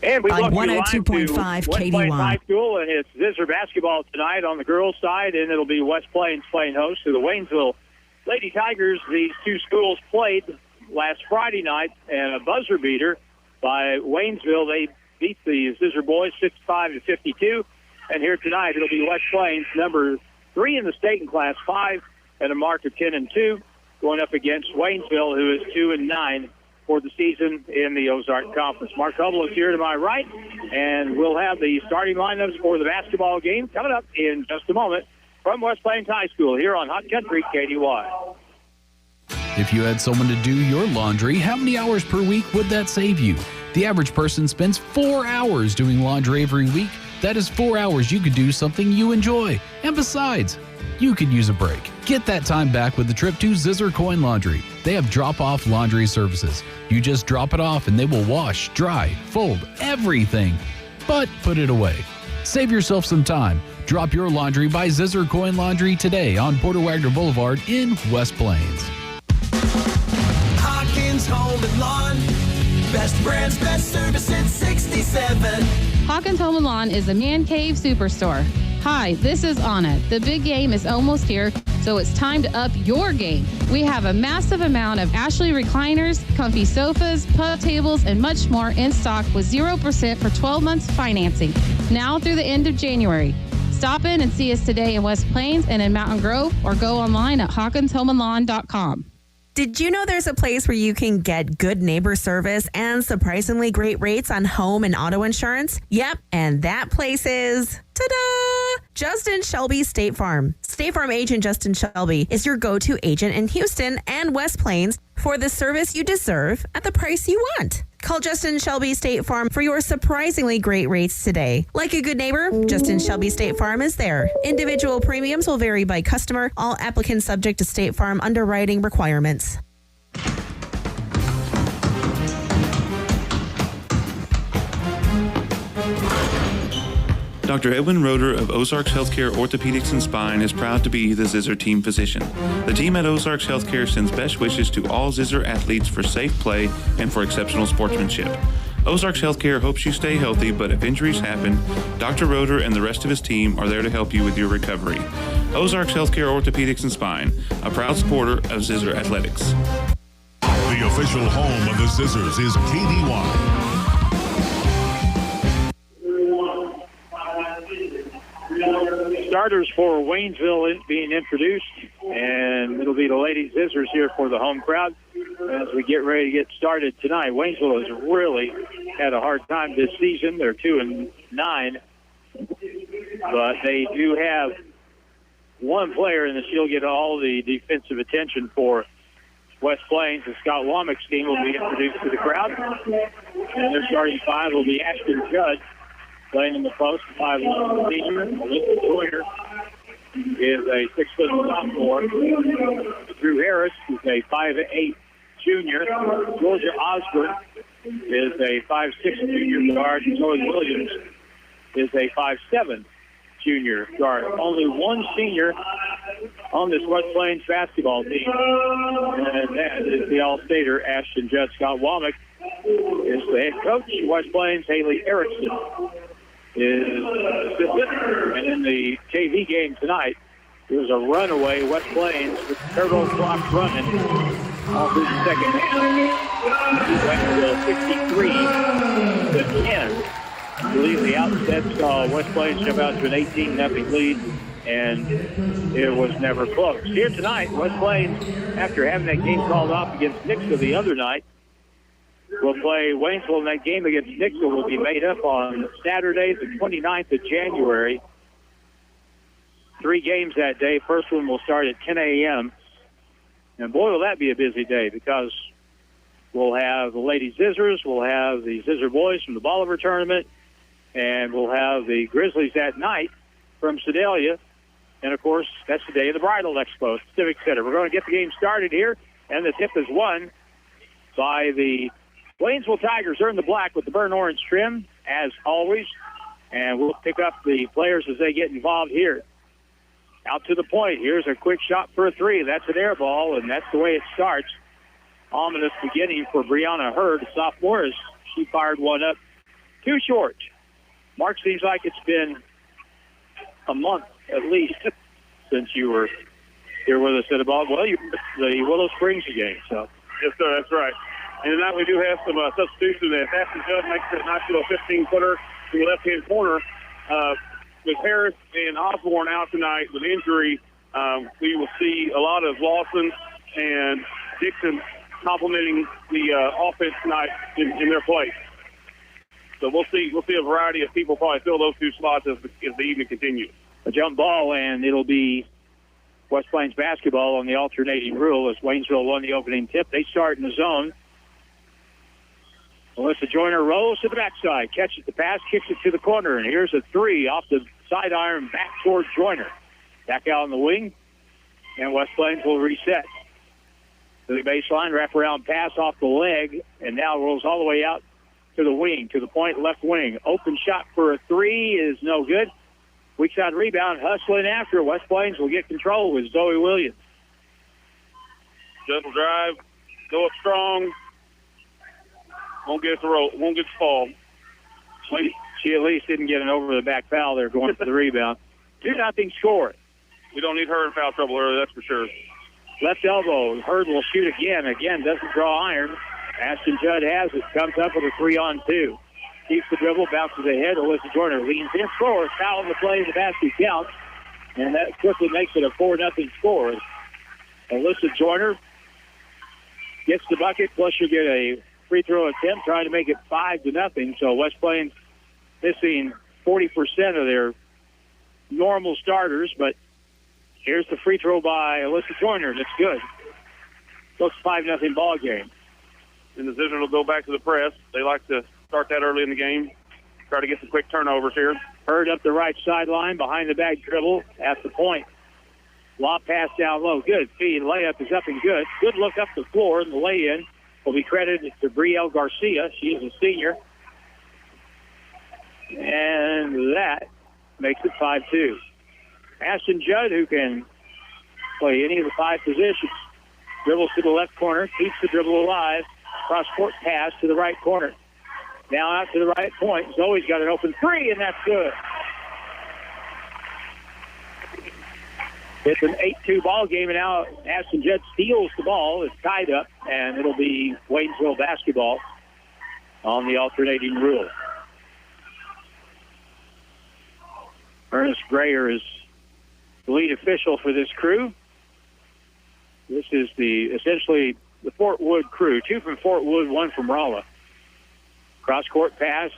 And we on welcome you live 102.5 to West Plains High KDY. School, and it's Zizzer basketball tonight on the girls' side, and it'll be West Plains playing host to the Waynesville Lady Tigers. These two schools played last Friday night, and a buzzer beater by Waynesville. They beat the Zizzer boys 65-52, and here tonight it'll be West Plains, number 3 in the state in Class 5, at a mark of 10-2, going up against Waynesville, who is 2-9 for the season in the Ozark Conference. Mark Hubble is here to my right, and we'll have the starting lineups for the basketball game coming up in just a moment from West Plains High School here on Hot Country KDY. If you had someone to do your laundry, how many hours per week would that save you? The average person spends 4 hours doing laundry every week. That is 4 hours you could do something you enjoy. And besides, you could use a break. Get that time back with the trip to Zizzer Coin Laundry. They have drop-off laundry services. You just drop it off and they will wash, dry, fold, everything. But put it away. Save yourself some time. Drop your laundry by Zizzer Coin Laundry today on Porter Wagner Boulevard in West Plains. Hawkins Home and Lawn. Best brands, best service since 67. Hawkins Home and Lawn is a man cave superstore. Hi, this is Anna. The big game is almost here, so it's time to up your game. We have a massive amount of Ashley recliners, comfy sofas, puff tables, and much more in stock with 0% for 12 months financing, now through the end of January. Stop in and see us today in West Plains and in Mountain Grove, or go online at hawkinshomeandlawn.com. Did you know there's a place where you can get good neighbor service and surprisingly great rates on home and auto insurance? Yep, and that place is, ta-da! Justin Shelby State Farm. State Farm agent Justin Shelby is your go-to agent in Houston and West Plains for the service you deserve at the price you want. Call Justin Shelby State Farm for your surprisingly great rates today. Like a good neighbor, Justin Shelby State Farm is there. Individual premiums will vary by customer. All applicants subject to State Farm underwriting requirements. Dr. Edwin Roeder of Ozarks Healthcare Orthopedics and Spine is proud to be the Zizzer team physician. The team at Ozarks Healthcare sends best wishes to all Zizzer athletes for safe play and for exceptional sportsmanship. Ozarks Healthcare hopes you stay healthy, but if injuries happen, Dr. Roeder and the rest of his team are there to help you with your recovery. Ozarks Healthcare Orthopedics and Spine, a proud supporter of Zizzer Athletics. The official home of the Zizzers is KDY. Starters for Waynesville being introduced, and it'll be the Lady Zizzers here for the home crowd as we get ready to get started tonight. Waynesville has really had a hard time this season. They're 2-9, but they do have one player, and she'll get all the defensive attention for West Plains. And Scott Womack's team will be introduced to the crowd, and their starting five will be Ashton Judd playing in the post, 5'11" senior. Alyssa Joyer is a 6-foot sophomore. Drew Harris is a 5'8" junior. Georgia Osborne is a 5'6" junior guard. Zoe Williams is a 5'7" junior guard. Only one senior on this West Plains basketball team, and that is the All-Stater, Ashton Judd. Scott Womack is the head coach. West Plains, Haley Erickson is assistant. And in the JV game tonight, there's a runaway West Plains with turbo clock running all through the second half. Westville 63-10. I believe the outset saw West Plains jump out to an 18-0 lead, and it was never close. Here tonight, West Plains, after having that game called off against Nixon the other night, will play Waynesville, and that game against Nixon will be made up on Saturday, the 29th of January. 3 games that day. First one will start at 10 a.m. And boy, will that be a busy day, because we'll have the Lady Zizzers, we'll have the Zizzer boys from the Bolivar tournament, and we'll have the Grizzlies that night from Sedalia. And, of course, that's the day of the Bridal Expo at Civic Center. We're going to get the game started here, and the tip is won by the Waynesville Tigers. They're in the black with the burnt orange trim, as always, and we'll pick up the players as they get involved here. Out to the point. Here's a quick shot for a 3. That's an air ball, and that's the way it starts. Ominous beginning for Brianna Hurd, sophomore, as she fired one up too short. Mark, seems like it's been a month at least since you were here with us at the Willow Springs game. So. Yes, sir, that's right. And tonight we do have some substitutions. Ashton Judd makes it a nice little 15-footer to the left-hand corner. With Harris and Osborne out tonight with injury, we will see a lot of Lawson and Dixon complementing the offense tonight in their place. So we'll see a variety of people probably fill those two slots as the evening continues. A jump ball, and it'll be West Plains basketball on the alternating rule as Waynesville won the opening tip. They start in the zone. Melissa Joyner rolls to the backside, catches the pass, kicks it to the corner, and here's a three off the side iron back toward Joyner. Back out on the wing, and West Plains will reset. To the baseline, wraparound pass off the leg, and now rolls all the way out to the wing, to the point left wing. Open shot for a three is no good. Weak side rebound, hustling after. West Plains will get control with Zoe Williams. Judd will drive, go up strong. Won't get the fall. She at least didn't get an over-the-back foul there going for the rebound. 2-0 score. We don't need her in foul trouble early, that's for sure. Left elbow. Hurd will shoot again. Again, doesn't draw iron. Ashton Judd has it. Comes up with a 3-on-2. Keeps the dribble, bounces ahead. Alyssa Joyner leans in, scores. Foul in the play, the basket counts. And that quickly makes it a 4-0 score. Alyssa Joyner gets the bucket, plus she'll get a free throw attempt, trying to make it 5-0. So West Plains missing 40% of their normal starters, but here's the free throw by Alyssa Joyner. That's good. So it's a 5-0 ball game. And the Zizzer will go back to the press. They like to start that early in the game. Try to get some quick turnovers here. Hurd up the right sideline, behind the back dribble at the point. Lob pass down low. Good feed. Layup is up and good. Good look up the floor, and the lay-in will be credited to Brielle Garcia. She is a senior. And that makes it 5-2. Ashton Judd, who can play any of the 5 positions, dribbles to the left corner, keeps the dribble alive. Cross-court pass to the right corner. Now out to the right point. Zoe's got an open three, and that's good. It's an 8-2 ball game, and now Ashton Judd steals the ball. It's tied up, and it'll be Waynesville basketball on the alternating rule. Ernest Grayer is the lead official for this crew. This is essentially the Fort Wood crew. 2 from Fort Wood, 1 from Rolla. Cross-court pass,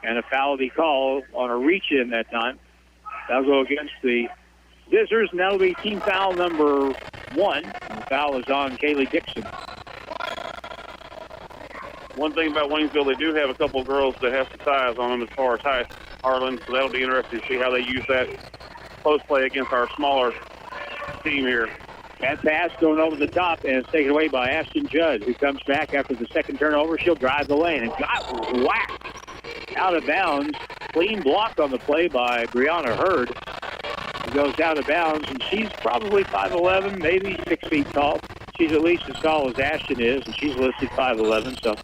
and a foul will be called on a reach-in that time. That'll go against the Zizzers, and that'll be team foul number 1. And the foul is on Kaylee Dixon. One thing about Waynesville, they do have a couple of girls that have some size on them as far as high Harlan, so that'll be interesting to see how they use that post play against our smaller team here. That pass going over the top, and it's taken away by Ashton Judd, who comes back after the second turnover. She'll drive the lane and got whacked out of bounds. Clean block on the play by Brianna Hurd. It goes out of bounds, and she's probably 5'11", maybe 6 feet tall. She's at least as tall as Ashton is, and she's listed 5'11". So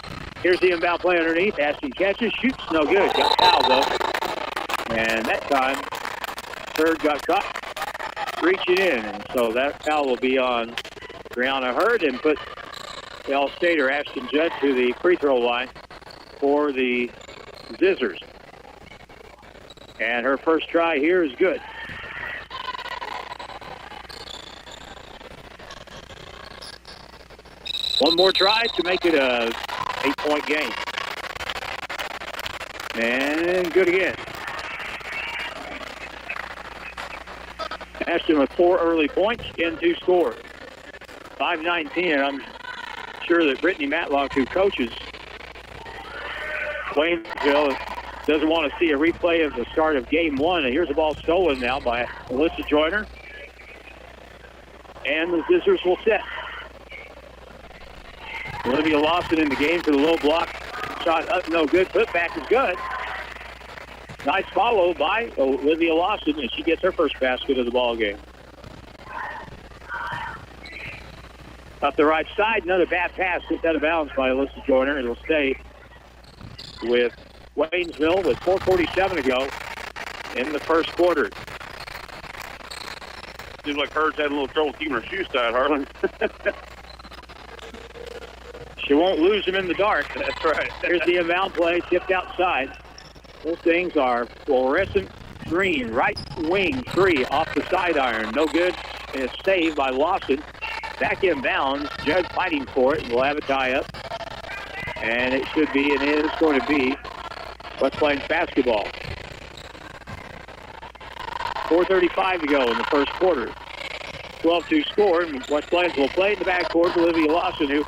here's the inbound play underneath. Ashton catches, shoots, no good. Got fouled, though. And that time, Hurd got caught reaching in, and so that foul will be on Brianna Hurd and put the All-Stater Ashton Judd to the free throw line for the Zizzers. And her first try here is good. One more try to make it a 8-point game. And good again. Ashton with 4 early points, 10-2 score. 5-19, and I'm sure that Brittany Matlock, who coaches Waynesville, doesn't want to see a replay of the start of game 1. And here's the ball stolen now by Alyssa Joyner. And the Zizzers will set. Olivia Lawson in the game for the low block. Shot up, no good. Putback is good. Nice follow by Olivia Lawson, and she gets her first basket of the ball game. Up the right side, another bad pass. Hit out of bounds by Alyssa Joyner. It'll stay with Waynesville with 4:47 to go in the first quarter. Seems like Herd's had a little trouble keeping her shoes tied, Harlan. She won't lose them in the dark. That's right. Here's the inbound play, tipped outside. Those things are fluorescent green. Right wing three off the side iron. No good. And it's saved by Lawson. Back inbounds. Judd fighting for it. We'll have a tie up. And it should be, and it is going to be, West Plains basketball. 4:35 to go in the first quarter. 12-2 score. And West Plains will play in the backcourt. Olivia Lawson, who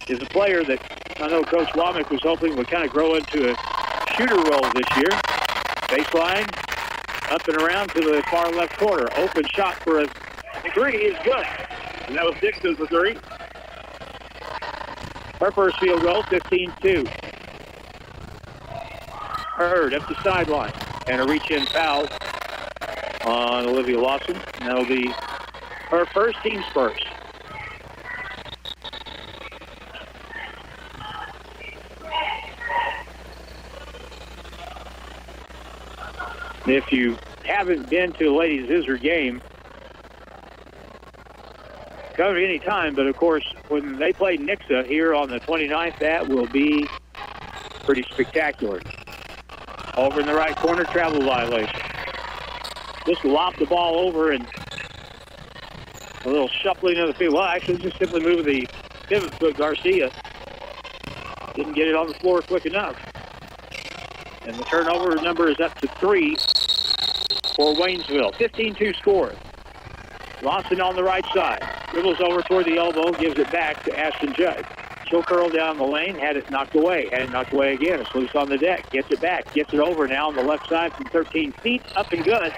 is a player that I know Coach Womack was hoping would kind of grow into a shooter role this year. Baseline, up and around to the far left corner. Open shot for a three is good. And that was Dixon's for three. Her first field goal, 15-2. Hurd up the sideline. And a reach-in foul on Olivia Lawson. And that'll be her first, team's first. If you haven't been to a Lady Zizzer game, come at any time, but of course, when they play Nixa here on the 29th, that will be pretty spectacular. Over in the right corner, travel violation. Just lopped the ball over and a little shuffling of the field. Well, actually, just simply moved the pivot foot. Garcia didn't get it on the floor quick enough. And the turnover number is up to 3 for Waynesville. 15-2 score. Lawson on the right side. Dribbles over toward the elbow, gives it back to Ashton Judd. She'll curl down the lane, had it knocked away. Had it knocked away again. It's loose on the deck. Gets it back. Gets it over now on the left side from 13 feet. Up and good.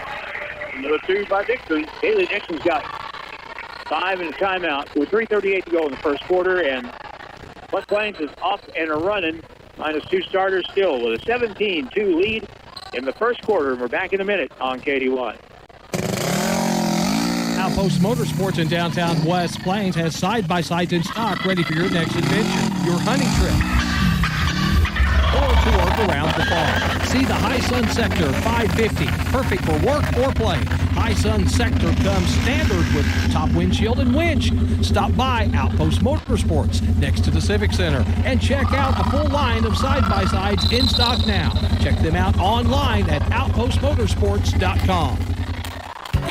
Another two by Dixon. Haley Dixon's got 5 and a timeout with 3:38 to go in the first quarter. And West Plains is off and a running. Minus 2 starters still with a 17-2 lead in the first quarter. We're back in a minute on KD1. Outpost Motorsports in downtown West Plains has side-by-sides in stock ready for your next adventure, your hunting trip, or to work around the farm. See the High Sun Sector 550, perfect for work or play. High Sun Sector comes standard with top windshield and winch. Stop by Outpost Motorsports next to the Civic Center and check out the full line of side-by-sides in stock now. Check them out online at outpostmotorsports.com.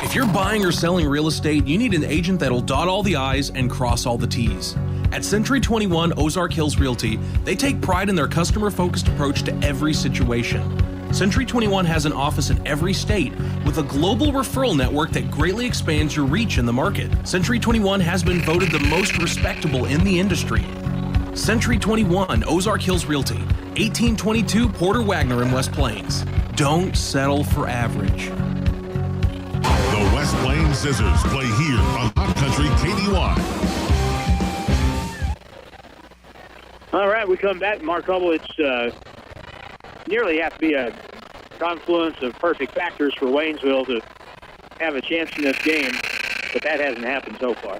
If you're buying or selling real estate, you need an agent that'll dot all the I's and cross all the T's. At Century 21 Ozark Hills Realty, they take pride in their customer-focused approach to every situation. Century 21 has an office in every state with a global referral network that greatly expands your reach in the market. Century 21 has been voted the most respectable in the industry. Century 21 Ozark Hills Realty, 1822 Porter Wagner in West Plains. Don't settle for average. The West Plains Scissors play here on Hot Country KD1. All right, we come back. Mark Hubble, it's nearly have to be a confluence of perfect factors for Waynesville to have a chance in this game, but that hasn't happened so far.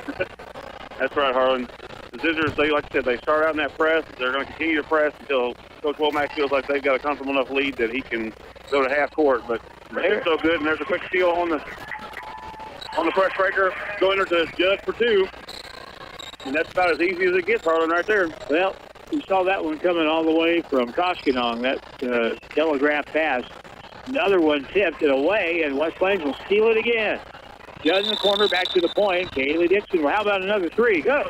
That's right, Harlan. The Zizzers, like I said, they start out in that press. They're going to continue to press until Coach Womack feels like they've got a comfortable enough lead that he can go to half court. But they're so good, and there's a quick steal on the press breaker. Going to Judd for 2. And that's about as easy as it gets, Harlan, right there. Well, we saw that one coming all the way from Koshkonong, that telegraph pass. Another one tipped it away, and West Plains will steal it again. Judd in the corner, back to the point. Kaylee Dixon, well, how about another 3? Go.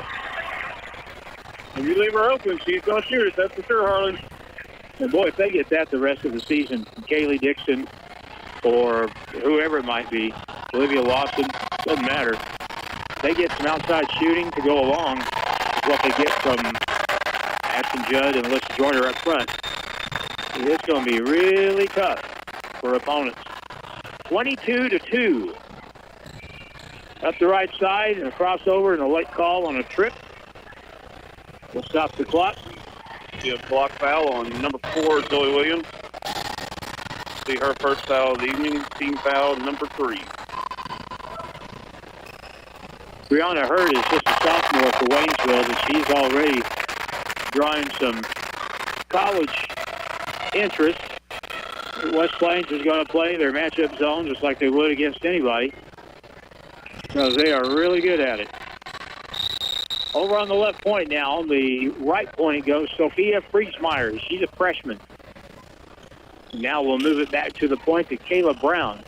If you leave her open, she's going to shoot it. That's for sure, Harlan. And boy, if they get that the rest of the season, Kaylee Dixon or whoever it might be, Olivia Lawson, doesn't matter. They get some outside shooting to go along with what they get from Ashton Judd and Alyssa Joyner up front. It's going to be really tough for opponents. 22-2. Up the right side and a crossover and a late call on a trip. We'll stop the clock. See a block foul on number 4, Zoe Williams. See her first foul of the evening. Team foul number 3. Brianna Hurd is just a sophomore for Waynesville, but she's already drawing some college interest West Plains is going to play their matchup zone just like they would against anybody, because they are really good at it. Over on the left point now, on the right point goes Sophia Friesmeyer. She's a freshman. Now we'll move it back to the point to Kayla Brown.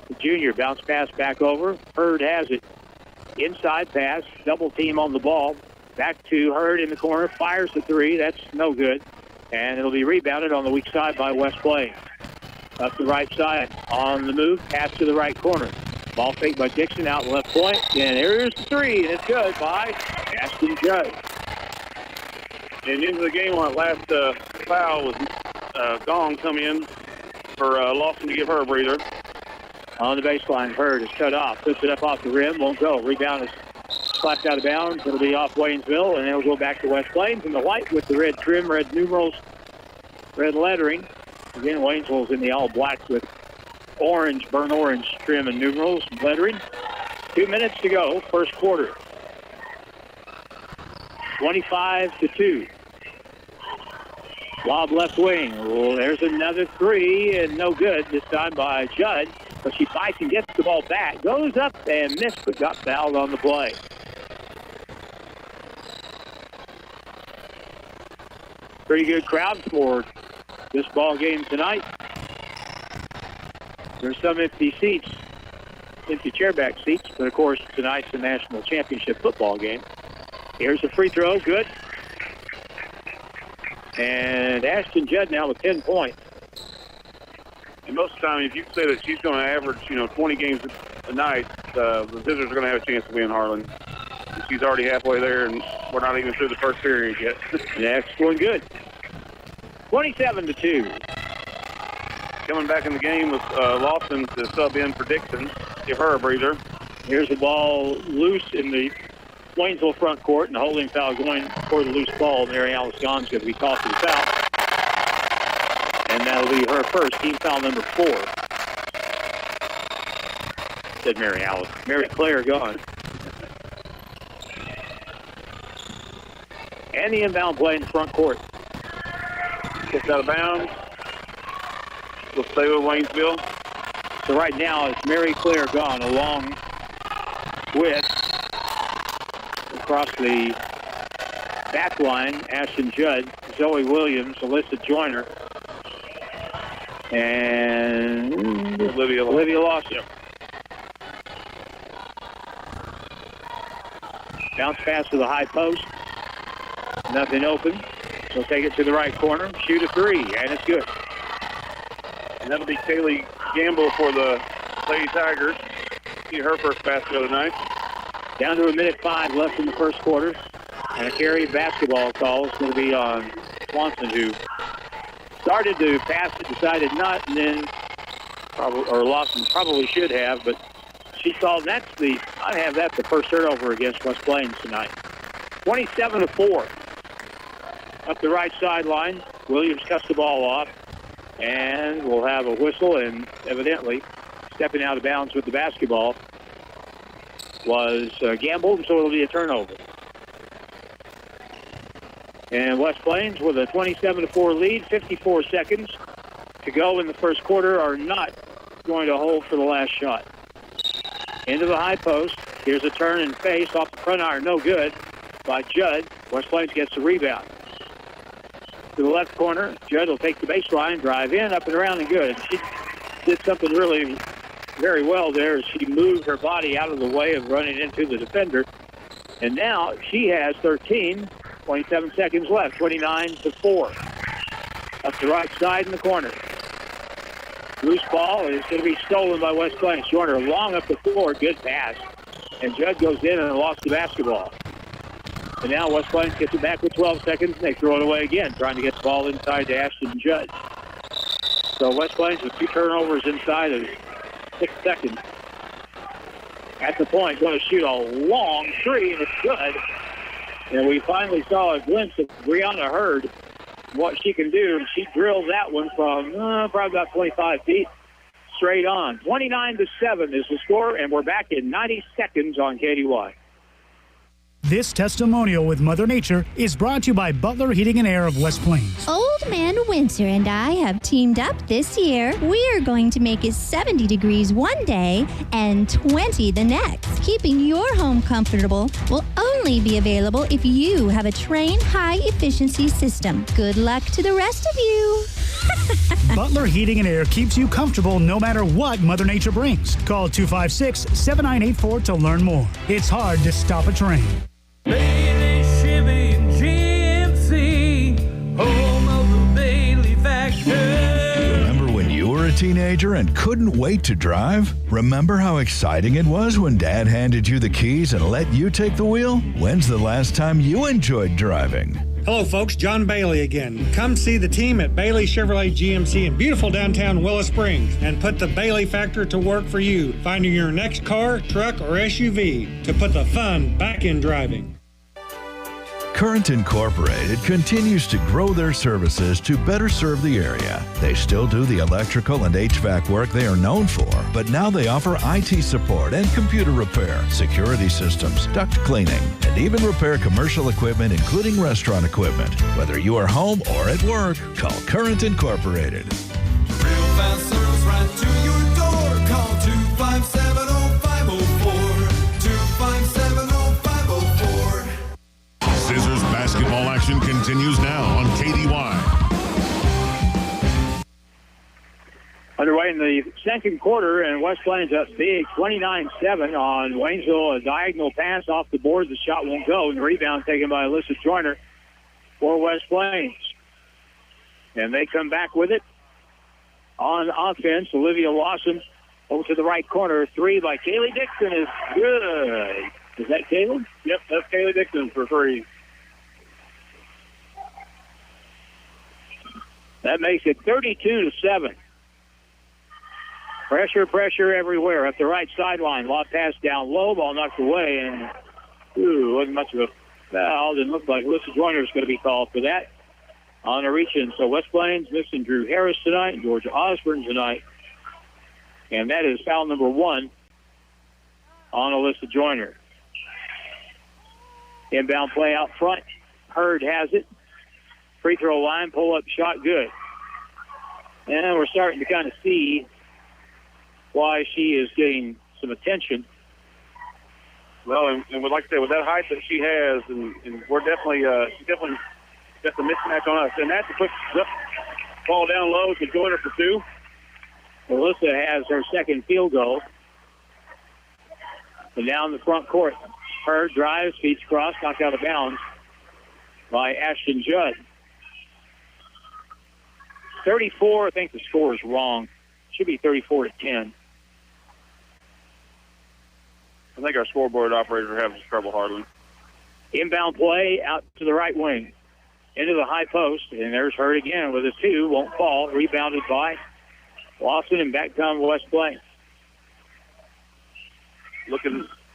The junior, bounce pass back over. Hurd has it. Inside pass, double team on the ball. Back to Hurd in the corner, fires the three. That's no good. And it'll be rebounded on the weak side by West Plains. Up the right side, on the move, pass to the right corner. Ball fake by Dixon out left point. And here's the three, and it's good by Ashton Judd. And into the game on that last foul was Gong come in for Lawson to give her a breather. On the baseline, Hurd is cut off. Puts it up off the rim, won't go. Rebound is slapped out of bounds. It'll be off Waynesville, and it'll go back to West Plains. And the white with the red trim, red numerals, red lettering. Again, Waynesville's in the all black with orange, burnt orange trim and numerals and lettering. 2 minutes to go, first quarter. 25-2. Lob left wing. Well, there's another three, and no good this time by Judd. But she fights and gets the ball back. Goes up and missed, but got fouled on the play. Pretty good crowd for this ball game tonight. There's some empty seats, empty chairback seats, but of course tonight's the national championship football game. Here's a free throw, good. And Ashton Judd now with 10 points. And most of the time, if you say that she's going to average, 20 games a night, the Zizzers are going to have a chance to win Harlan. She's already halfway there, and we're not even through the first period yet. Next one, good. 27-2. Coming back in the game with Lawson to sub in for Dixon. Give her a breather. Here's the ball loose in the Waynesville front court, and the holding foul going for the loose ball. Mary Alice Gaughan's going to be called for the foul. And that'll be her first, team foul number 4. Said Mary Alice. Mary Claire Gaughan. And the inbound play in the front court. Gets out of bounds. We'll stay with Waynesville. So right now it's Mary Claire Gaughan along with, across the back line, Ashton Judd, Zoe Williams, Alyssa Joyner, and Olivia Lawson. Bounce pass to the high post. Nothing open. So take it to the right corner. Shoot a three, and it's good. And that'll be Kaylee Gamble for the Lady Tigers. See her first basket of the night. Down to 1:05 left in the first quarter. And a carry basketball call is going to be on Swanson, who started to pass it, decided not, and then Lawson probably should have, but she saw I have that the first turnover against West Plains tonight. 27-4. Up the right sideline, Williams cuts the ball off, and we'll have a whistle, and evidently stepping out of bounds with the basketball was Gamble, so it'll be a turnover. And West Plains with a 27-4 lead, 54 seconds to go in the first quarter, are not going to hold for the last shot. Into the high post. Here's a turn and face off the front iron, no good by Judd. West Plains gets the rebound. To the left corner, Judd will take the baseline, drive in, up and around, and good. She did something really very well there. She moved her body out of the way of running into the defender. And now she has 13, 27 seconds left, 29-4. Up the right side in the corner. Loose ball is going to be stolen by West Plains. Joyner long up the floor, good pass. And Judd goes in and lost the basketball. And now West Plains gets it back with 12 seconds, and they throw it away again, trying to get the ball inside to Ashton Judd. So West Plains with 2 turnovers inside of 6 seconds. At the point, going to shoot a long three, and it's good. And we finally saw a glimpse of Brianna Hurd, what she can do. She drilled that one from probably about 25 feet straight on. 29-7 is the score, and we're back in 90 seconds on KDY. This testimonial with Mother Nature is brought to you by Butler Heating and Air of West Plains. Old Man Windsor and I have teamed up this year. We are going to make it 70 degrees one day and 20 the next. Keeping your home comfortable will only be available if you have a Train high-efficiency system. Good luck to the rest of you. Butler Heating and Air keeps you comfortable no matter what Mother Nature brings. Call 256-7984 to learn more. It's hard to stop a train. Bailey, Chevy, and GMC, home of the Bailey factory. Remember when you were a teenager and couldn't wait to drive? Remember how exciting it was when Dad handed you the keys and let you take the wheel? When's the last time you enjoyed driving? Hello, folks. John Bailey again. Come see the team at Bailey Chevrolet GMC in beautiful downtown Willow Springs and put the Bailey factor to work for you, finding your next car, truck, or SUV to put the fun back in driving. Current Incorporated continues to grow their services to better serve the area. They still do the electrical and HVAC work they are known for, but now they offer IT support and computer repair, security systems, duct cleaning, and even repair commercial equipment, including restaurant equipment. Whether you are home or at work, call Current Incorporated. Real fast service right to your door. Call 257-0504. 257-0504. Zizzer's basketball action continues now on KDY. Underway in the second quarter, and West Plains up big, 29-7 on Waynesville. A diagonal pass off the board. The shot won't go, and the rebound taken by Alyssa Joyner for West Plains. And they come back with it on offense. Olivia Lawson over to the right corner. Three by Kaylee Dixon is good. Is that Kaylee? Yep, that's Kaylee Dixon for three. That makes it 32-7. Pressure everywhere up the right sideline. Lob pass down low, ball knocked away, and wasn't much of a foul. Didn't look like Alyssa Joyner is going to be called for that on a reach-in. So West Plains missing Drew Harris tonight, Georgia Osborne tonight, and that is foul number 1 on Alyssa Joyner. Inbound play out front. Hurd has it. Free throw line, pull-up shot, good. And we're starting to kind of see why she is getting some attention. Well, and like I said, with that height that she has, and we're definitely, she's definitely got the mismatch on us. And that's a quick ball down low to Joyner for two. Alyssa has her second field goal. And down the front court. Hurd drives, feeds cross, knocked out of bounds by Ashton Judd. 34, I think the score is wrong. Should be 34-10. I think our scoreboard operators are having trouble, Harlan. Inbound play out to the right wing. Into the high post, and there's Hurd again with a two. Won't fall. Rebounded by Lawson, and back comes West Plains.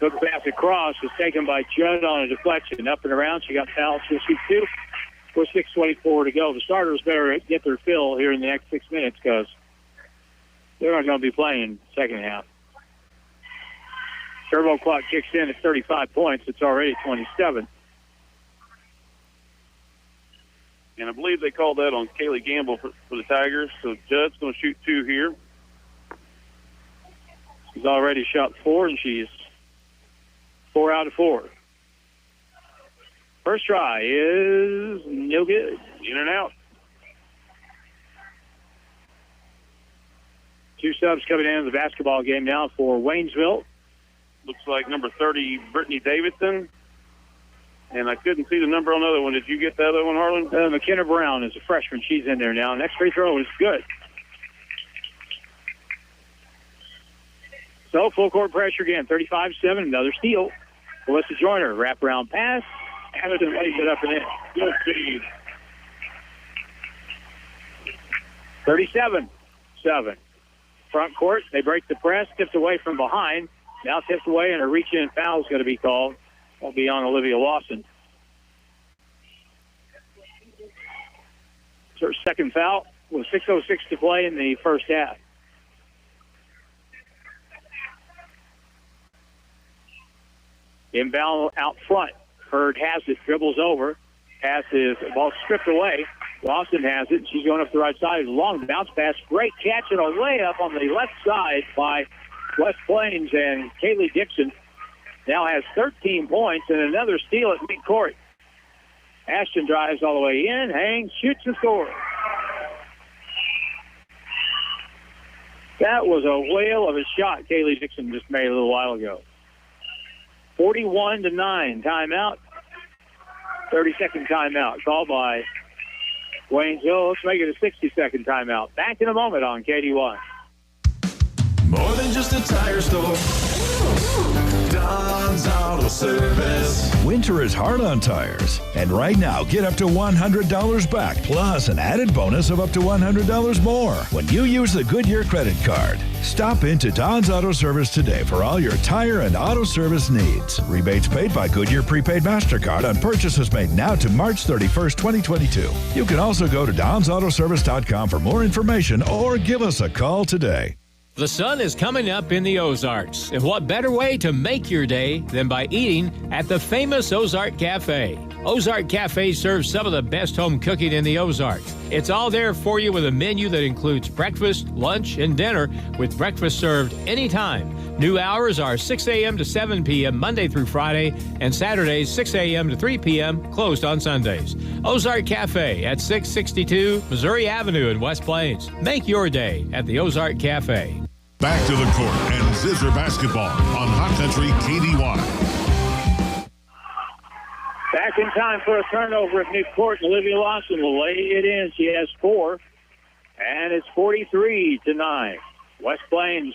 Took a pass across, was taken by Judd on a deflection. Up and around, she got fouled. She'll shoot two with 6:24 to go. The starters better get their fill here in the next 6 minutes because they're not going to be playing second half. Turbo clock kicks in at 35 points. It's already 27. And I believe they called that on Kaylee Gamble for the Tigers. So Judd's going to shoot two here. She's already shot 4, and she's 4 out of 4. First try is no good. In and out. 2 subs coming into the basketball game now for Waynesville. Looks like number 30, Brittany Davidson. And I couldn't see the number on the other one. Did you get the other one, Harlan? McKenna Brown is a freshman. She's in there now. Next free throw is good. So full court pressure again. 35-7. Another steal. Alyssa Joyner, wraparound pass. Hamilton lays it up and in. Good speed. 37-7. Front court. They break the press. Tipped away from behind. Now tipped away, and a reach-in foul is going to be called. Will be on Olivia Lawson. It's her second foul with 6:06 to play in the first half. Inbound out front. Hurd has it, dribbles over. Pass is, ball stripped away. Lawson has it. She's going up the right side. Long bounce pass. Great catch and a layup on the left side by West Plains. And Kaylee Dixon now has 13 points and another steal at midcourt. Ashton drives all the way in, hangs, shoots, and scores. That was a whale of a shot Kaylee Dixon just made a little while ago. 41-9, timeout. 30-second timeout called by Waynesville. Let's make it a 60-second timeout. Back in a moment on KD1. More than just a tire store. Don's Auto Service. Winter is hard on tires, and right now get up to $100 back, plus an added bonus of up to $100 more when you use the Goodyear credit card. Stop into Don's Auto Service today for all your tire and auto service needs. Rebates paid by Goodyear Prepaid MasterCard on purchases made now to March 31st, 2022. You can also go to DonsAutoservice.com for more information or give us a call today. The sun is coming up in the Ozarks, and what better way to make your day than by eating at the famous Ozark Cafe. Ozark Cafe serves some of the best home cooking in the Ozarks. It's all there for you with a menu that includes breakfast, lunch, and dinner, with breakfast served anytime. New hours are 6 a.m. to 7 p.m. Monday through Friday, and Saturdays 6 a.m. to 3 p.m., closed on Sundays. Ozark Cafe at 662 Missouri Avenue in West Plains. Make your day at the Ozark Cafe. Back to the court and Zizzer basketball on Hot Country KD1. Back in time for a turnover at midcourt. Olivia Lawson will lay it in. She has 4, and it's 43-9. West Plains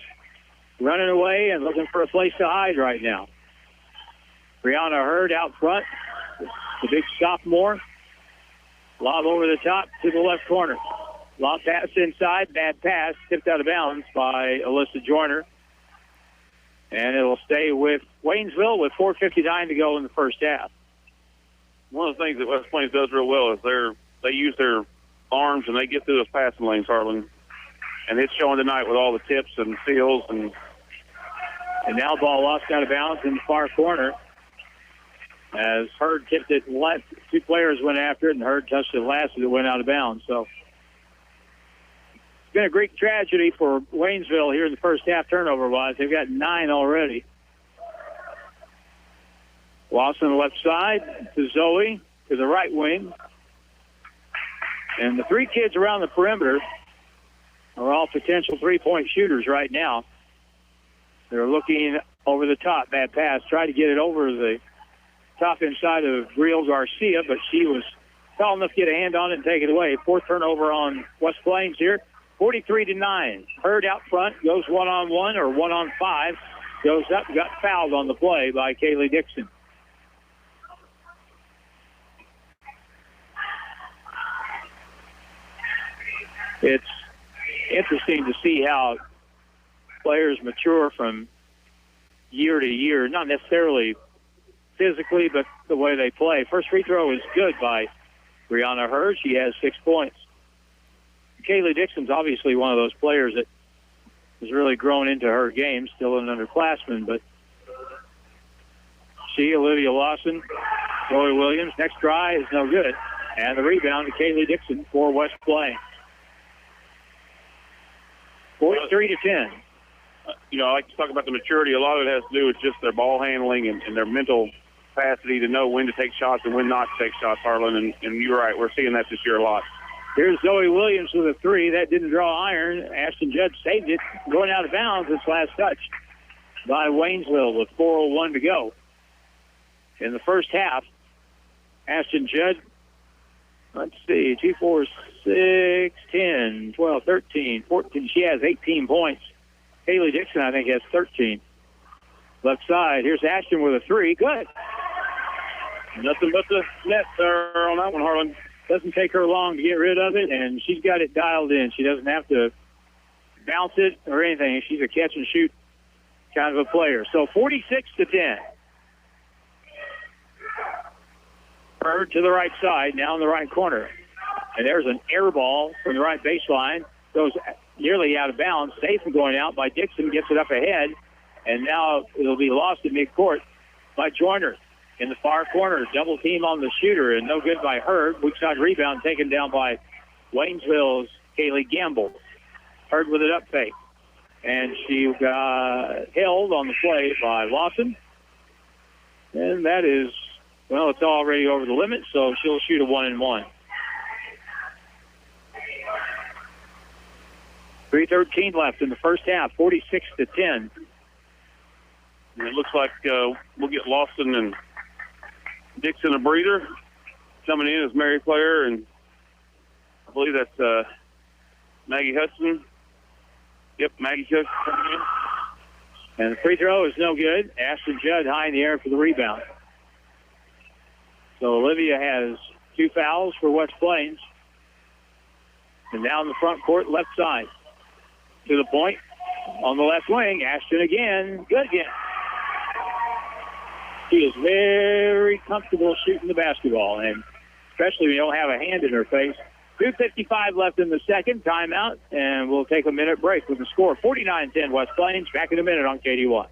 running away and looking for a place to hide right now. Brianna Hurd out front, the big sophomore. Lob over the top to the left corner. Lob pass inside, bad pass, tipped out of bounds by Alyssa Joyner. And it'll stay with Waynesville with 4:59 to go in the first half. One of the things that West Plains does real well is they use their arms and they get through those passing lanes, Harlan. And it's showing tonight with all the tips and steals. And now ball lost out of bounds in the far corner. As Hurd tipped it left, 2 players went after it, and Hurd touched it last as it went out of bounds. So it's been a great tragedy for Waynesville here in the first half turnover-wise. They've got 9 already. Lawson on the left side to Zoe to the right wing. And the 3 kids around the perimeter are all potential three-point shooters right now. They're looking over the top. Bad pass. Tried to get it over the top inside of Real Garcia, but she was tall enough to get a hand on it and take it away. 4th turnover on West Plains here. 43-9. Hurd out front, goes 1-on-1 or 1-on-5. Goes up, got fouled on the play by Kaylee Dixon. It's interesting to see how players mature from year to year, not necessarily physically, but the way they play. First free throw is good by Brianna Hurd. She has 6 points. Kaylee Dixon's obviously one of those players that has really grown into her game, still an underclassman, but she, Olivia Lawson, Zoe Williams, next try is no good. And the rebound to Kaylee Dixon for West Plains. 43-10. I like to talk about the maturity. A lot of it has to do with just their ball handling and their mental capacity to know when to take shots and when not to take shots, Harlan. And you're right, we're seeing that this year a lot. Here's Zoe Williams with a 3. That didn't draw iron. Ashton Judd saved it. Going out of bounds, its last touch by Waynesville with 4:01 to go. In the first half, Ashton Judd, let's see, 2, 4, 6, 10, 12, 13, 14. She has 18 points. Kaylee Dixon, I think, has 13. Left side, here's Ashton with a 3. Good. Nothing but the net there on that one, Harlan. Doesn't take her long to get rid of it, and she's got it dialed in. She doesn't have to bounce it or anything. She's a catch-and-shoot kind of a player. So 46-10. Hurd to the right side, now in the right corner. And there's an air ball from the right baseline. Goes nearly out of bounds. Safe from going out by Dixon. Gets it up ahead. And now it'll be lost at midcourt by Joyner. in the far corner. Double team on the shooter, and no good by Hurd. Weak side rebound taken down by Waynesville's Kaylee Gamble. Hurd with it up fake. And she got held on the play by Lawson. And that is, well, it's already over the limit, so she'll shoot a 1-and-1. 3:13 left in the first half, 46-10. And it looks like we'll get Lawson and Dixon a breather. Coming in is Mary Claire, and I believe that's Maggie Hudson. Yep, Maggie Hudson coming in. And the free throw is no good. Ashton Judd high in the air for the rebound. So Olivia has 2 fouls for West Plains. And down the front court, left side. To the point on the left wing. Ashton again. Good again. She is very comfortable shooting the basketball, and especially when you don't have a hand in her face. 2:55 left in the second. Timeout, and we'll take a minute break with the score. 49-10 West Plains. Back in a minute on KD1.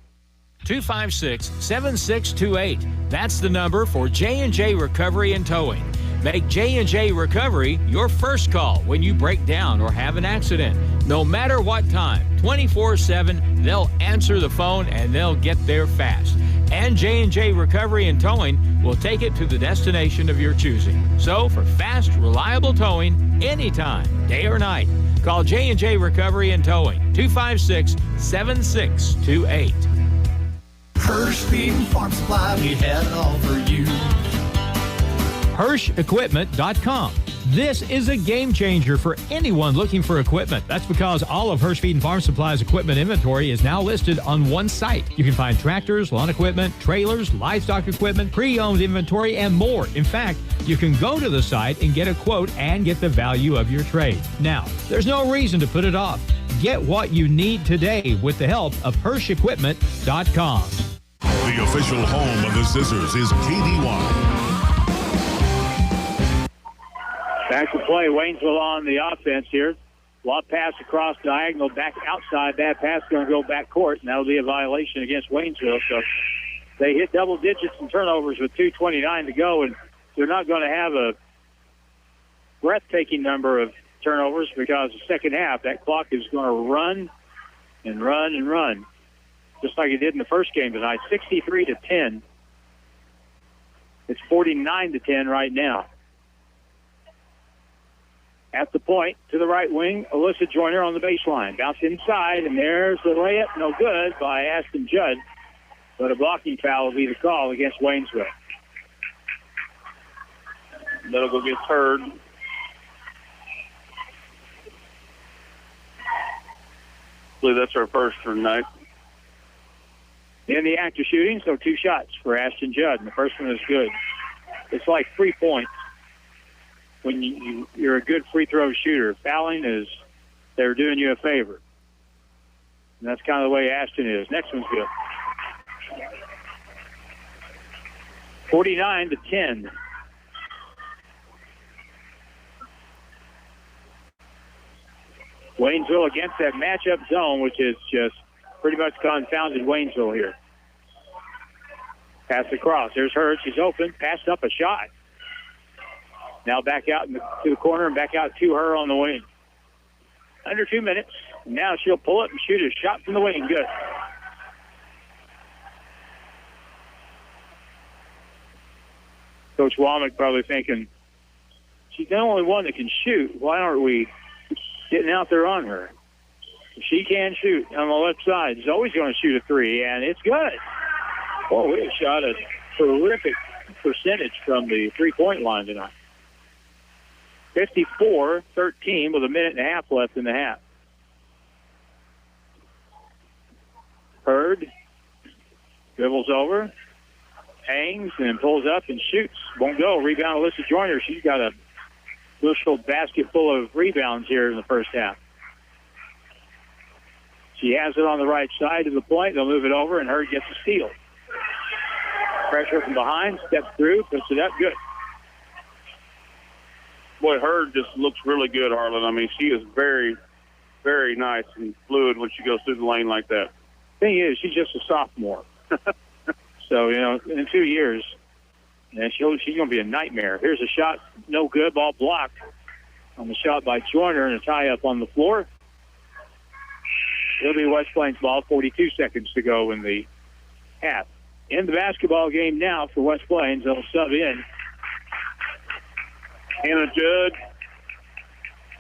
256-7628. That's the number for J&J Recovery and Towing. Make J&J Recovery your first call when you break down or have an accident. No matter what time, 24/7, they'll answer the phone and they'll get there fast. And J&J Recovery and Towing will take it to the destination of your choosing. So for fast, reliable towing anytime, day or night, call J&J Recovery and Towing, 256-7628. Hirsch Feed and Farm Supply, we have it all for you. HirschEquipment.com. This is a game changer for anyone looking for equipment. That's because all of Hirsch Feed and Farm Supply's equipment inventory is now listed on one site. You can find tractors, lawn equipment, trailers, livestock equipment, pre-owned inventory, and more. In fact, you can go to the site and get a quote and get the value of your trade. Now, there's no reason to put it off. Get what you need today with the help of HirschEquipment.com. The official home of the Zizzers is KD1. Back to play. Waynesville on the offense here. Lob pass across diagonal, back outside. That pass going to go back court, and that'll be a violation against Waynesville. So they hit double digits in turnovers with 2:29 to go, and they're not going to have a breathtaking number of turnovers because the second half, that clock is going to run and run and run, just like it did in the first game tonight. 63-10. It's 49-10 right now. At the point, to the right wing, Alyssa Joyner on the baseline. Bounce inside, and there's the layup. No good by Ashton Judd. But a blocking foul will be the call against Waynesville. That'll go get Hurd. I believe that's our first for tonight. In the act of shooting, so 2 shots for Ashton Judd. And the first one is good. It's like 3 points. When you're a good free throw shooter, fouling is they're doing you a favor. And that's kind of the way Ashton is. Next one's good. 49-10. Waynesville against that matchup zone, which is just pretty much confounded Waynesville here. Pass across. There's Hurd. She's open. Passed up a shot. Now back out to the corner and back out to her on the wing. Under 2 minutes. Now she'll pull it and shoot a shot from the wing. Good. Coach Womack probably thinking, she's the only one that can shoot. Why aren't we getting out there on her? She can shoot on the left side. She's always going to shoot a 3, and it's good. Oh, we have shot a terrific percentage from the three-point line tonight. 54-13 with a minute and a half left in the half. Hurd dribbles over, hangs, and pulls up and shoots. Won't go. Rebound, Alyssa Joyner. She's got a bushel basket full of rebounds here in the first half. She has it on the right side of the point. They'll move it over, and Hurd gets a steal. Pressure from behind, steps through, puts it up, good. Boy, Hurd just looks really good, Harlan. I mean, she is very, very nice and fluid when she goes through the lane like that. Thing is, she's just a sophomore. So, in 2 years, And she's going to be a nightmare. Here's a shot, no good, ball blocked on the shot by Joyner, and a tie-up on the floor. It'll be West Plains ball, 42 seconds to go in the half. In the basketball game now for West Plains, they'll sub in Hannah Judd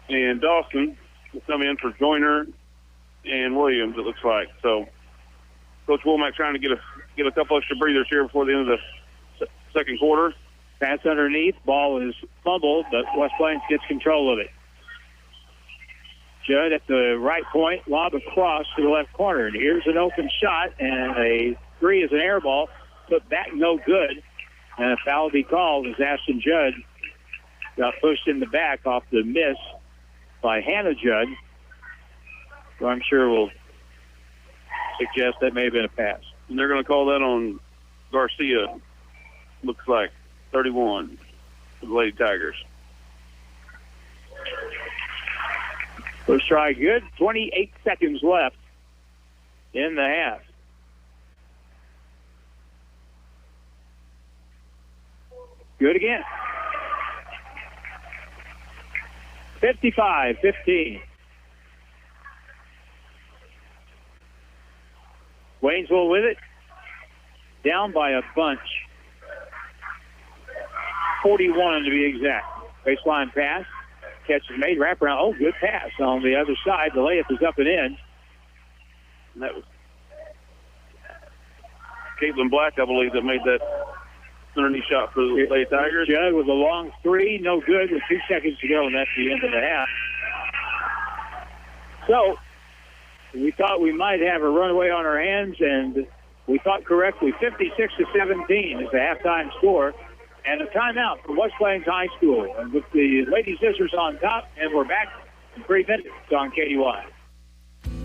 and Dawson will come in for Joyner and Williams, it looks like. So Coach Womack trying to get a couple extra breathers here before the end of the second quarter. Pass underneath. Ball is fumbled, but West Plains gets control of it. Judd at the right point, lob across to the left corner. And here's an open shot, and a three is an air ball. Put back, no good. And a foul will be called as Ashton Judd got pushed in the back off the miss by Hannah Judd. So I'm sure will suggest that may have been a pass. And they're going to call that on Garcia, looks like, 31 for the Lady Tigers. First try good. 28 seconds left in the half. Good again. 55-15. Waynesville with it. Down by a bunch. 41 to be exact. Baseline pass. Catch is made. Wraparound. Oh, good pass on the other side. The layup is up and in. And that was Caitlin Black, I believe, that made that underneath shot for the Lady Tigers. Judd with a long three. No good with 2 seconds to go, and that's the end of the half. So, we thought we might have a runaway on our hands, and we thought correctly. 56-17 is the halftime score. And a timeout for West Plains High School. And with the Lady Zizzers on top, and we're back in 3 minutes on KDY.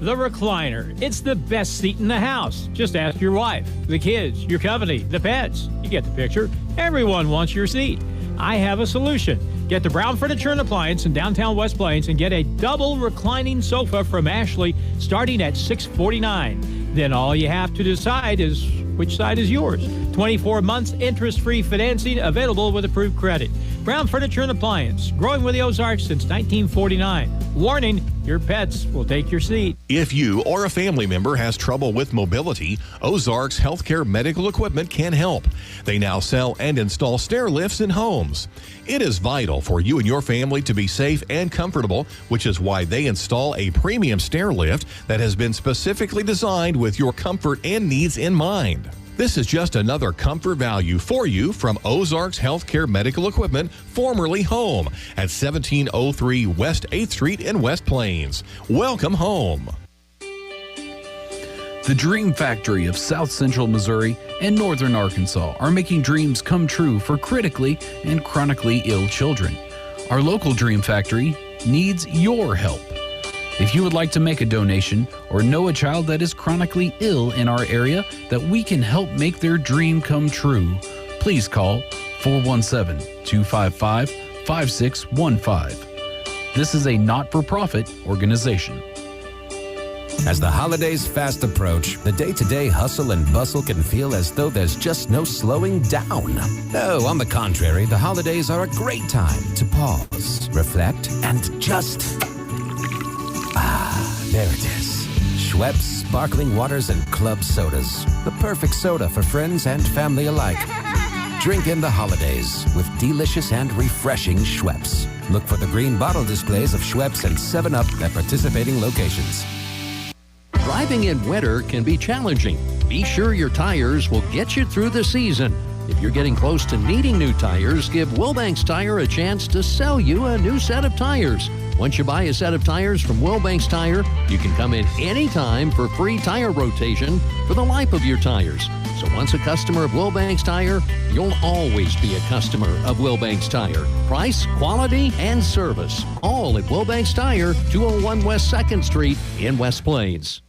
The recliner. It's the best seat in the house. Just ask your wife, the kids, your company, the pets. You get the picture. Everyone wants your seat. I have a solution. Get the Brown Furniture and Appliance in downtown West Plains and get a double reclining sofa from Ashley starting at $649. Then all you have to decide is which side is yours. 24 months interest-free financing available with approved credit. Brown Furniture and Appliance, growing with the Ozarks since 1949. Warning, your pets will take your seat. If you or a family member has trouble with mobility, Ozarks Healthcare Medical Equipment can help. They now sell and install stair lifts in homes. It is vital for you and your family to be safe and comfortable, which is why they install a premium stair lift that has been specifically designed with your comfort and needs in mind. This is just another comfort value for you from Ozarks Healthcare Medical Equipment, formerly Home, at 1703 West 8th Street in West Plains. Welcome home. The Dream Factory of South Central Missouri and Northern Arkansas are making dreams come true for critically and chronically ill children. Our local Dream Factory needs your help. If you would like to make a donation or know a child that is chronically ill in our area that we can help make their dream come true, please call 417-255-5615. This is a not-for-profit organization. As the holidays fast approach, the day-to-day hustle and bustle can feel as though there's just no slowing down. No, on the contrary, the holidays are a great time to pause, reflect, and just... there it is. Schweppes Sparkling Waters and Club Sodas. The perfect soda for friends and family alike. Drink in the holidays with delicious and refreshing Schweppes. Look for the green bottle displays of Schweppes and 7-Up at participating locations. Driving in winter can be challenging. Be sure your tires will get you through the season. If you're getting close to needing new tires, give Wilbanks Tire a chance to sell you a new set of tires. Once you buy a set of tires from Wilbanks Tire, you can come in anytime for free tire rotation for the life of your tires. So once a customer of Wilbanks Tire, you'll always be a customer of Wilbanks Tire. Price, quality, and service, all at Wilbanks Tire, 201 West 2nd Street in West Plains.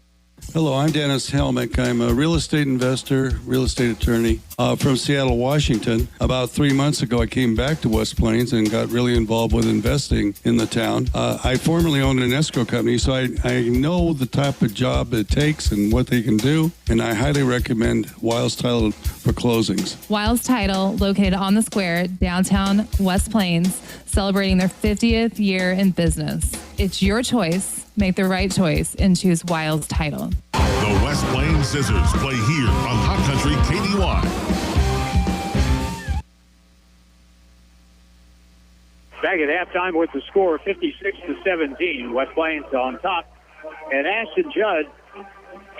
Hello, I'm Dennis Helmick. I'm a real estate investor, real estate attorney from Seattle, Washington. About 3 months ago, I came back to West Plains and got really involved with investing in the town. I formerly owned an escrow company, so I know the type of job it takes and what they can do, and I highly recommend Wiles Title for closings. Wiles Title, located on the square, downtown West Plains, celebrating their 50th year in business. It's your choice. Make the right choice and choose Wiles Title. The West Plains Scissors play here on Hot Country KDY. Back at halftime with the score 56-17. West Plains on top. And Ashton Judd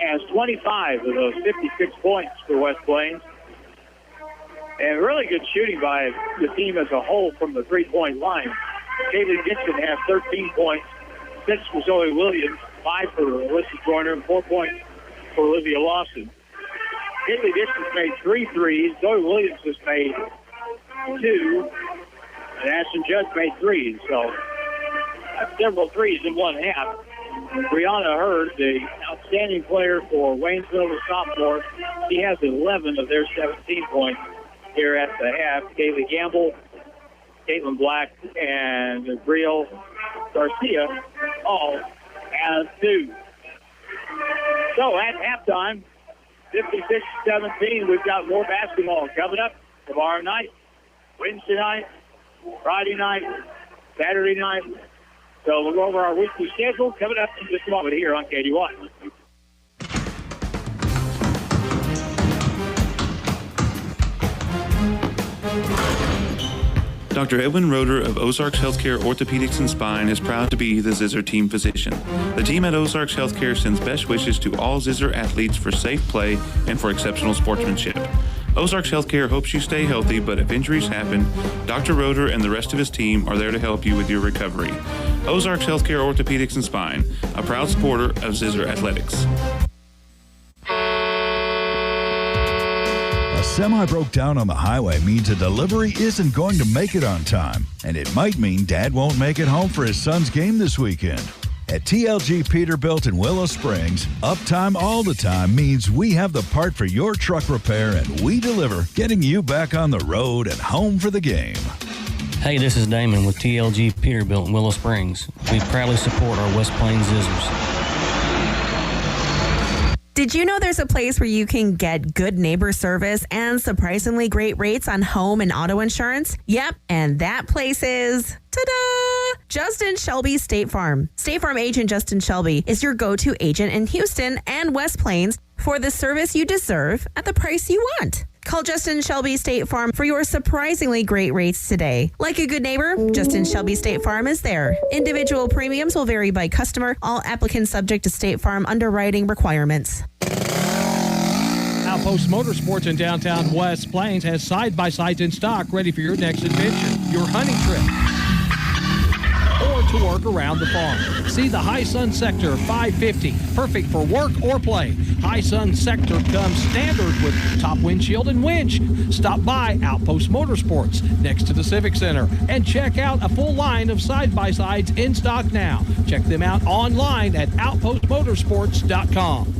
has 25 of those 56 points for West Plains. And really good shooting by the team as a whole from the three-point line. Caitlin Gibson has 13 points. 6 for Zoe Williams, 5 for Alyssa Joyner, and 4 points for Olivia Lawson. Caitlin Gibson's made 3 threes. Zoe Williams has made 2. And Ashton Judd made 3. So that's several threes in one half. Brianna Hurd, the outstanding player for Waynesville, the sophomore, she has 11 of their 17 points here at the half. Kaylee Gamble, Caitlin Black, and Gabrielle Garcia all has 2. So at halftime, 56-17, we've got more basketball coming up tomorrow night, Wednesday night, Friday night, Saturday night. So we'll go over our weekly schedule coming up in just a moment here on KDY. Dr. Edwin Roeder of Ozarks Healthcare Orthopedics and Spine is proud to be the Zizzer team physician. The team at Ozarks Healthcare sends best wishes to all Zizzer athletes for safe play and for exceptional sportsmanship. Ozarks Healthcare hopes you stay healthy, but if injuries happen, Dr. Roeder and the rest of his team are there to help you with your recovery. Ozarks Healthcare Orthopedics and Spine, a proud supporter of Zizzer Athletics. A semi broke down on the highway means a delivery isn't going to make it on time, and it might mean Dad won't make it home for his son's game this weekend. At TLG Peterbilt in Willow Springs, uptime all the time means we have the part for your truck repair and we deliver, getting you back on the road and home for the game. Hey, this is Damon with TLG Peterbilt in Willow Springs. We proudly support our West Plains Zizzers. Did you know there's a place where you can get good neighbor service and surprisingly great rates on home and auto insurance? Yep, and that place is, ta-da! Justin Shelby State Farm. State Farm agent Justin Shelby is your go-to agent in Houston and West Plains for the service you deserve at the price you want. Call Justin Shelby State Farm for your surprisingly great rates today. Like a good neighbor, Justin Shelby State Farm is there. Individual premiums will vary by customer. All applicants subject to State Farm underwriting requirements. Outpost Motorsports in downtown West Plains has side-by-sides in stock ready for your next adventure, your hunting trip, or to work around the farm. See the High Sun Sector 550, perfect for work or play. High Sun Sector comes standard with top windshield and winch. Stop by Outpost Motorsports next to the Civic Center and check out a full line of side-by-sides in stock now. Check them out online at outpostmotorsports.com.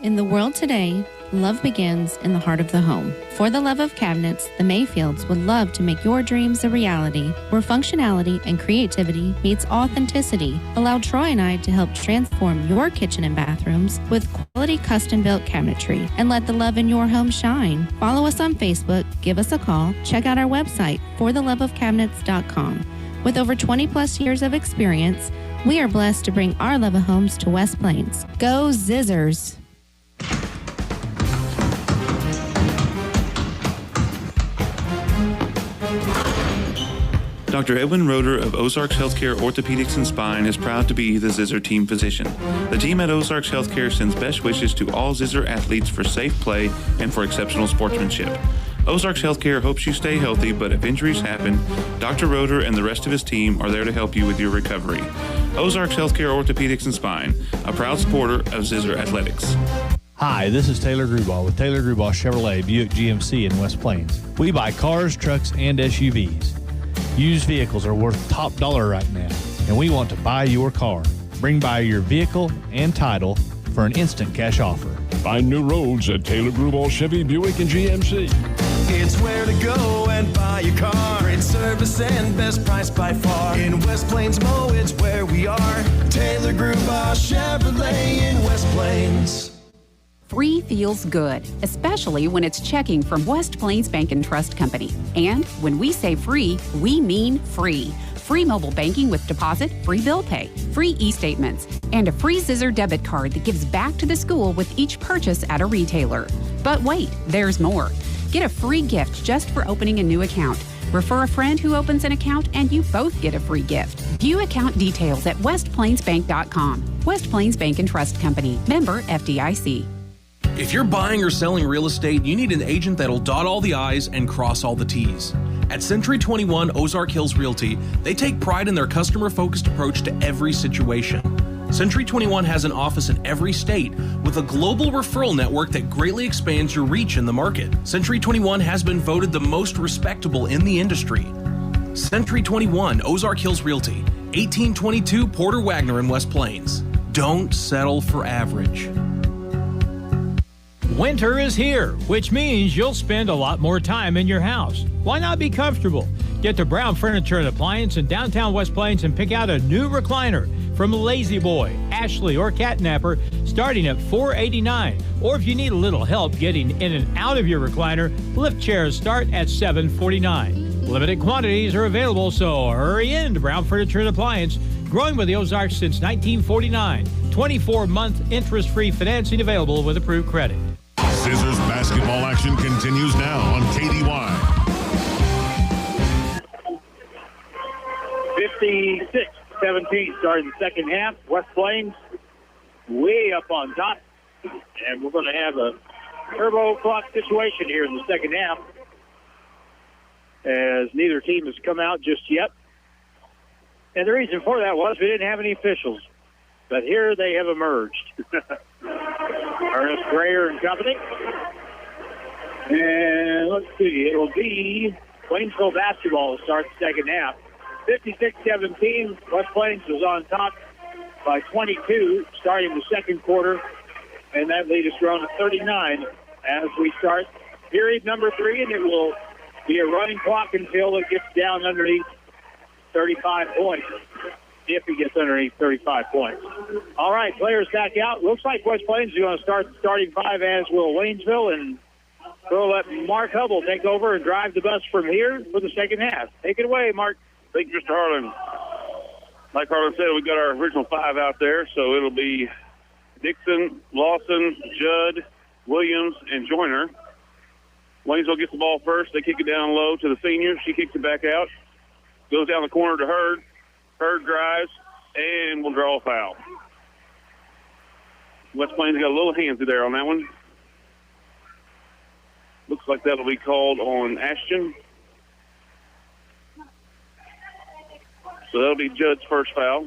In the world today, love begins in the heart of the home. For the love of cabinets, the Mayfields would love to make your dreams a reality, where functionality and creativity meets authenticity. Allow Troy and I to help transform your kitchen and bathrooms with quality custom-built cabinetry and let the love in your home shine. Follow us on Facebook, give us a call, check out our website, fortheloveofcabinets.com. With over 20-plus years of experience, we are blessed to bring our love of homes to West Plains. Go Zizzers! Dr. Edwin Roeder of Ozarks Healthcare Orthopedics and Spine is proud to be the Zizzer team physician. The team at Ozarks Healthcare sends best wishes to all Zizzer athletes for safe play and for exceptional sportsmanship. Ozarks Healthcare hopes you stay healthy, but if injuries happen, Dr. Roeder and the rest of his team are there to help you with your recovery. Ozarks Healthcare Orthopedics and Spine, a proud supporter of Zizzer Athletics. Hi, this is Taylor Grubauer with Taylor Grubauer Chevrolet Buick GMC in West Plains. We buy cars, trucks, and SUVs. Used vehicles are worth top dollar right now, and we want to buy your car. Bring by your vehicle and title, for an instant cash offer. Find new roads at Taylor Gruball Chevy Buick and GMC. It's where to go and buy your car. Great service and best price by far. In West Plains Mo, it's where we are. Taylor Gruball Chevrolet in West Plains. Free feels good, especially when it's checking from West Plains Bank and Trust Company. And when we say free, we mean free. Free mobile banking with deposit, free bill pay, free e-statements, and a free Zizzer debit card that gives back to the school with each purchase at a retailer. But wait, there's more. Get a free gift just for opening a new account. Refer a friend who opens an account and you both get a free gift. View account details at westplainsbank.com. West Plains Bank and Trust Company. Member FDIC. If you're buying or selling real estate, you need an agent that'll dot all the I's and cross all the T's. At Century 21 Ozark Hills Realty, they take pride in their customer-focused approach to every situation. Century 21 has an office in every state with a global referral network that greatly expands your reach in the market. Century 21 has been voted the most respectable in the industry. Century 21 Ozark Hills Realty, 1822 Porter Wagner in West Plains. Don't settle for average. Winter is here, which means you'll spend a lot more time in your house. Why not be comfortable? Get to Brown Furniture and Appliance in downtown West Plains and pick out a new recliner from Lazy Boy, Ashley, or Catnapper starting at $489. Or if you need a little help getting in and out of your recliner, lift chairs start at $749. Limited quantities are available, so hurry in to Brown Furniture and Appliance. Growing with the Ozarks since 1949. 24-month interest-free financing available with approved credit. Zizzer's basketball action continues now on KDY. 56-17 starting the second half. West Plains way up on top. And we're going to have a turbo clock situation here in the second half, as neither team has come out just yet. And the reason for that was we didn't have any officials. But here they have emerged. Ernest Grayer and company. And let's see, it'll be Waynesville basketball to start the second half. 56-17, West Plains was on top by 22 starting the second quarter. And that lead has grown to 39 as we start period number 3. And it will be a running clock until it gets down underneath 35 points. If he gets underneath 35 points. All right, players back out. Looks like West Plains is going to start the starting 5, as will Waynesville, and we'll let Mark Hubble take over and drive the bus from here for the second half. Take it away, Mark. Thank you, Mr. Harlan. Like Harlan said, we got our original 5 out there, so it'll be Dixon, Lawson, Judd, Williams, and Joyner. Waynesville gets the ball first. They kick it down low to the senior. She kicks it back out. Goes down the corner to Hurd. Hurd drives, and will draw a foul. West Plains got a little handsy there on that one. Looks like that'll be called on Ashton. So that'll be Judd's first foul.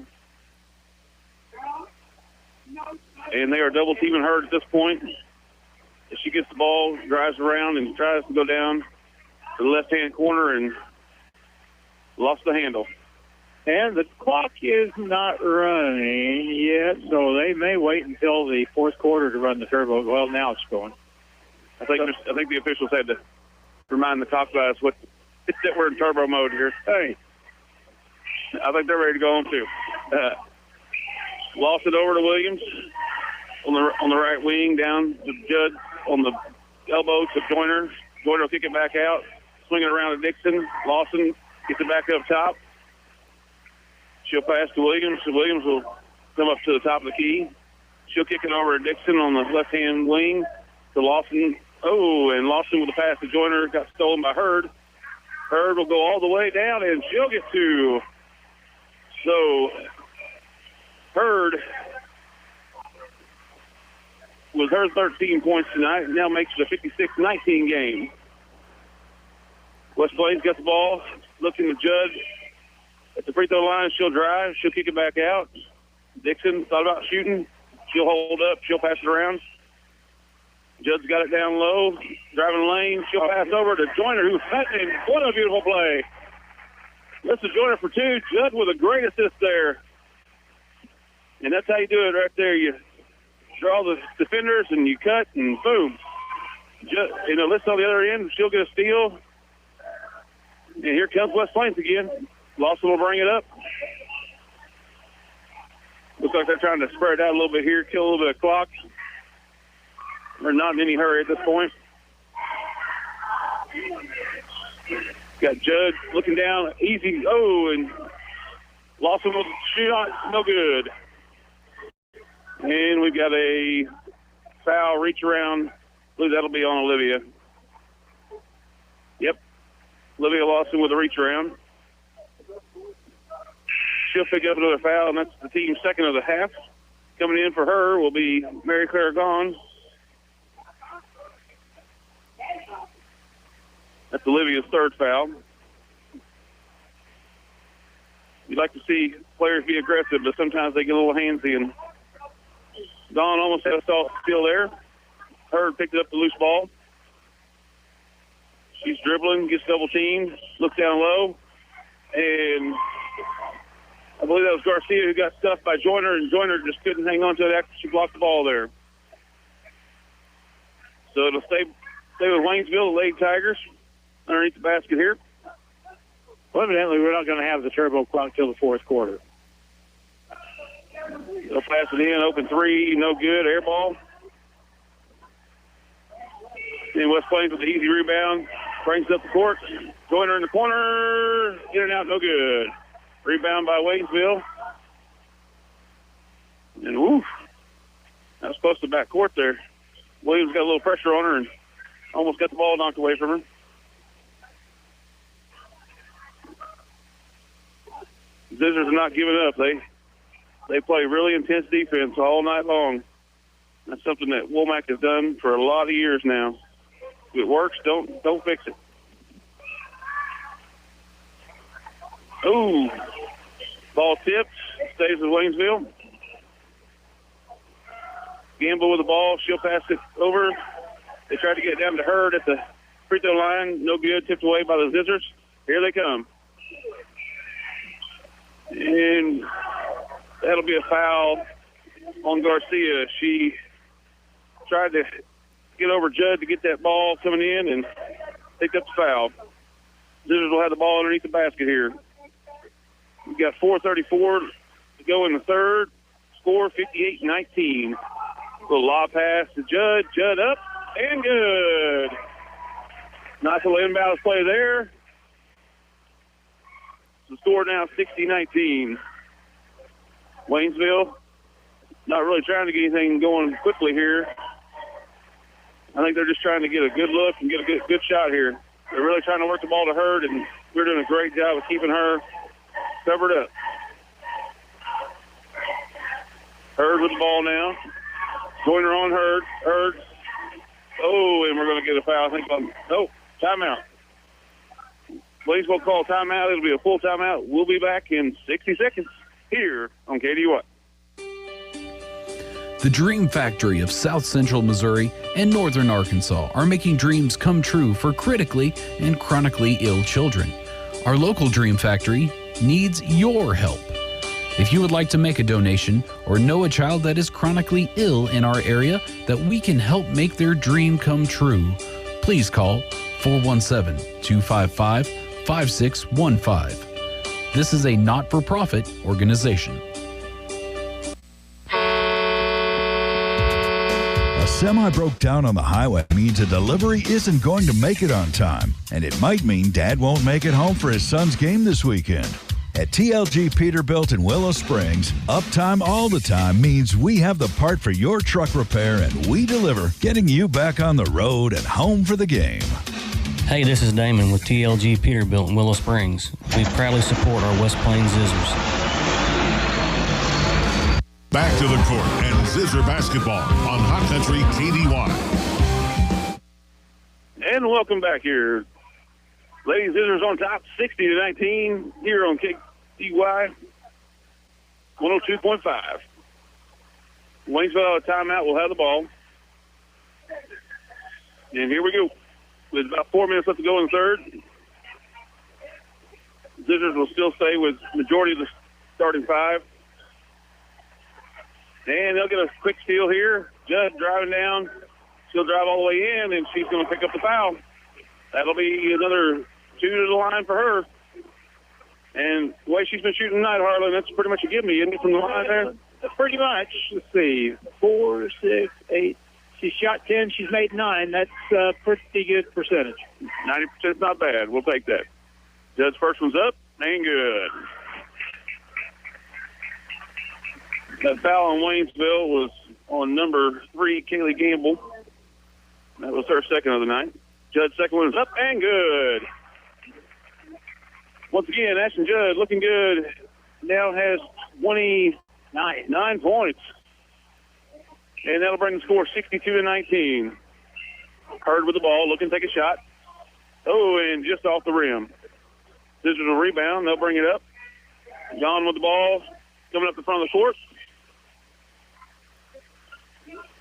And they are double teaming Hurd at this point. As she gets the ball, drives around, and tries to go down to the left-hand corner and lost the handle. And the clock is not running yet, so they may wait until the fourth quarter to run the turbo. Well, now it's going. I think the officials had to remind the top guys that we're in turbo mode here. Hey, I think they're ready to go on too. Lost it over to Williams on the right wing, down to Judd on the elbow to Joyner. Joyner will kick it back out, swing it around to Dixon. Lawson gets it back up top. She'll pass to Williams. So Williams will come up to the top of the key. She'll kick it over to Dixon on the left-hand wing to Lawson. Oh, and Lawson with a pass to Joyner. Got stolen by Hurd. Hurd will go all the way down, and she'll get to. So Hurd, with her 13 points tonight, now makes it a 56-19 game. West Plains got the ball, looking to Judd at the free throw line. She'll drive. She'll kick it back out. Dixon thought about shooting. She'll hold up. She'll pass it around. Judd's got it down low, driving the lane. She'll pass over to Joyner, who's cutting. What a beautiful play. That's a Joyner for 2. Judd with a great assist there. And that's how you do it right there. You draw the defenders, and you cut, and boom. Listen on the other end, she'll get a steal. And here comes West Plains again. Lawson will bring it up. Looks like they're trying to spread it out a little bit here, kill a little bit of clock. They're not in any hurry at this point. Got Judd looking down, easy. Oh, and Lawson will shoot on, no good. And we've got a foul reach around. I believe that'll be on Olivia. Yep. Olivia Lawson with a reach around. She'll pick up another foul, and that's the team's second of the half. Coming in for her will be Mary Claire Gahn. That's Olivia's third foul. You'd like to see players be aggressive, but sometimes they get a little handsy, and Dawn almost had a steal there. Hurd picked up the loose ball. She's dribbling, gets double teamed, looks down low, and I believe that was Garcia who got stuffed by Joyner, and Joyner just couldn't hang on to it after she blocked the ball there. So it'll stay with Waynesville, the Lady Tigers, underneath the basket here. Well, evidently, we're not going to have the turbo clock till the fourth quarter. They'll pass it in, open three, no good, air ball. And West Plains with the easy rebound, brings it up the court. Joyner in the corner, in and out, no good. Rebound by Waynesville. And woof, that was close to back court there. Williams got a little pressure on her and almost got the ball knocked away from her. Zizzers are not giving up. They play really intense defense all night long. That's something that Womack has done for a lot of years now. If it works, don't fix it. Ooh, ball tipped, stays with Waynesville. Gamble with the ball, she'll pass it over. They tried to get it down to Hurd at the free throw line, no good, tipped away by the Zizzers. Here they come. And that'll be a foul on Garcia. She tried to get over Judd to get that ball coming in and picked up the foul. Zizzers will have the ball underneath the basket here. We've got 4:34 to go in the third. Score 58-19. Little lob pass to Judd. Judd up and good. Nice little inbound play there. The score now 60-19. Waynesville not really trying to get anything going quickly here. I think they're just trying to get a good look and get a good shot here. They're really trying to work the ball to Hurd, and we're doing a great job of keeping her covered up. Hurd with the ball now. Joyner on Hurd. Hurd. Oh, and we're going to get a foul. I think timeout. Waynesville call timeout. It'll be a full timeout. We'll be back in 60 seconds here on KDUY. The Dream Factory of South Central Missouri and Northern Arkansas are making dreams come true for critically and chronically ill children. Our local Dream Factory needs your help. If you would like to make a donation or know a child that is chronically ill in our area that we can help make their dream come true, please call 417-255-5615. This is a not-for-profit organization. A semi broke down on the highway means a delivery isn't going to make it on time, and it might mean Dad won't make it home for his son's game this weekend. At TLG Peterbilt in Willow Springs, uptime all the time means we have the part for your truck repair and we deliver, getting you back on the road and home for the game. Hey, this is Damon with TLG Peterbilt in Willow Springs. We proudly support our West Plains Zizzers. Back to the court and Zizzer basketball on Hot Country KDY. And welcome back here. Lady Zizzers on top, 60-19 here on KDY 102.5. Waynesville out of timeout will have the ball. And here we go. With about 4 minutes left to go in the third. Zizzers will still stay with majority of the starting five. And they'll get a quick steal here. Judd driving down. She'll drive all the way in, and she's going to pick up the foul. That'll be another 2 to the line for her. And the way she's been shooting tonight, Harlan, that's pretty much a give-me, isn't it, from the line there? Pretty much. Let's see. 4, 6, 8. She shot 10. She's made 9. That's a pretty good percentage. 90% is not bad. We'll take that. Judd's first one's up and good. That foul on Waynesville was on number 3, Kaylee Gamble. That was her second of the night. Judd's second one is up and good. Once again, Ashton Judd looking good. Now has 29 points. And that'll bring the score 62-19. Hurd with the ball, looking to take a shot. Oh, and just off the rim. Zizzer will rebound. They'll bring it up. Gone with the ball, coming up the front of the court.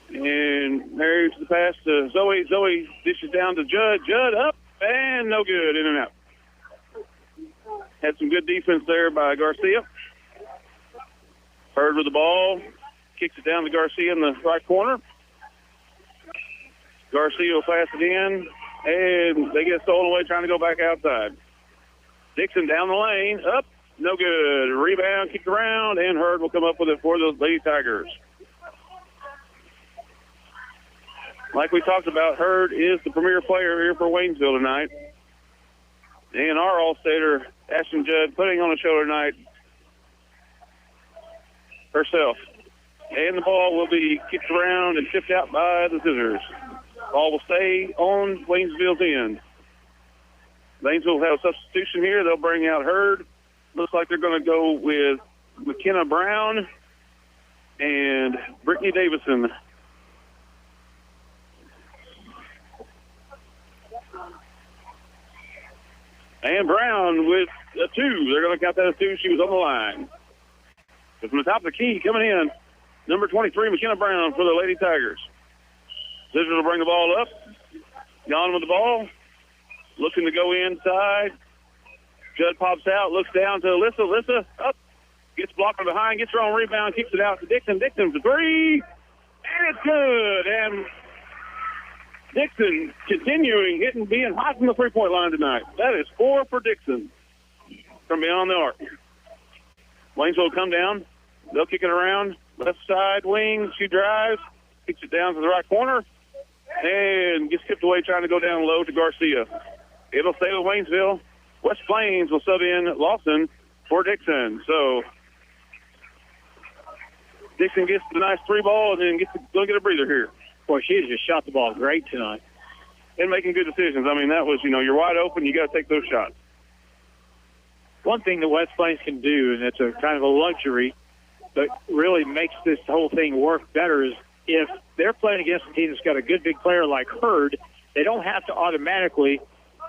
And there's the pass to Zoe. Zoe dishes down to Judd. Judd up and no good. In and out. Had some good defense there by Garcia. Hurd with the ball. Kicks it down to Garcia in the right corner. Garcia will pass it in. And they get stolen away trying to go back outside. Dixon down the lane. Up. No good. Rebound. Kicked around. And Hurd will come up with it for the Lady Tigers. Like we talked about, Hurd is the premier player here for Waynesville tonight. And our All-Stater, Ashton Judd, putting on a show tonight herself. And the ball will be kicked around and tipped out by the Zizzers. Ball will stay on Waynesville's end. Waynesville will have a substitution here. They'll bring out Hurd. Looks like they're going to go with McKenna Brown and Brittany Davison. And Brown with a 2. They're going to count that as 2. She was on the line. But from the top of the key, coming in, number 23, McKenna Brown for the Lady Tigers. Zizzer will bring the ball up. Gone with the ball. Looking to go inside. Judd pops out, looks down to Alyssa. Alyssa up. Gets blocked from behind, gets her own rebound, kicks it out to Dixon. Dixon for 3. And it's good. And Dixon continuing, hitting, being hot from the three-point line tonight. That is 4 for Dixon from beyond the arc. Waynesville will come down. They'll kick it around. Left side wing. She drives. Kicks it down to the right corner. And gets tipped away trying to go down low to Garcia. It'll stay with Waynesville. West Plains will sub in Lawson for Dixon. So Dixon gets the nice 3 ball and then going to get a breather here. Boy, she has just shot the ball great tonight. And making good decisions. I mean, that was, you're wide open. You got to take those shots. One thing that West Plains can do, and it's a kind of a luxury, but really makes this whole thing work better, is if they're playing against a team that's got a good big player like Hurd, they don't have to automatically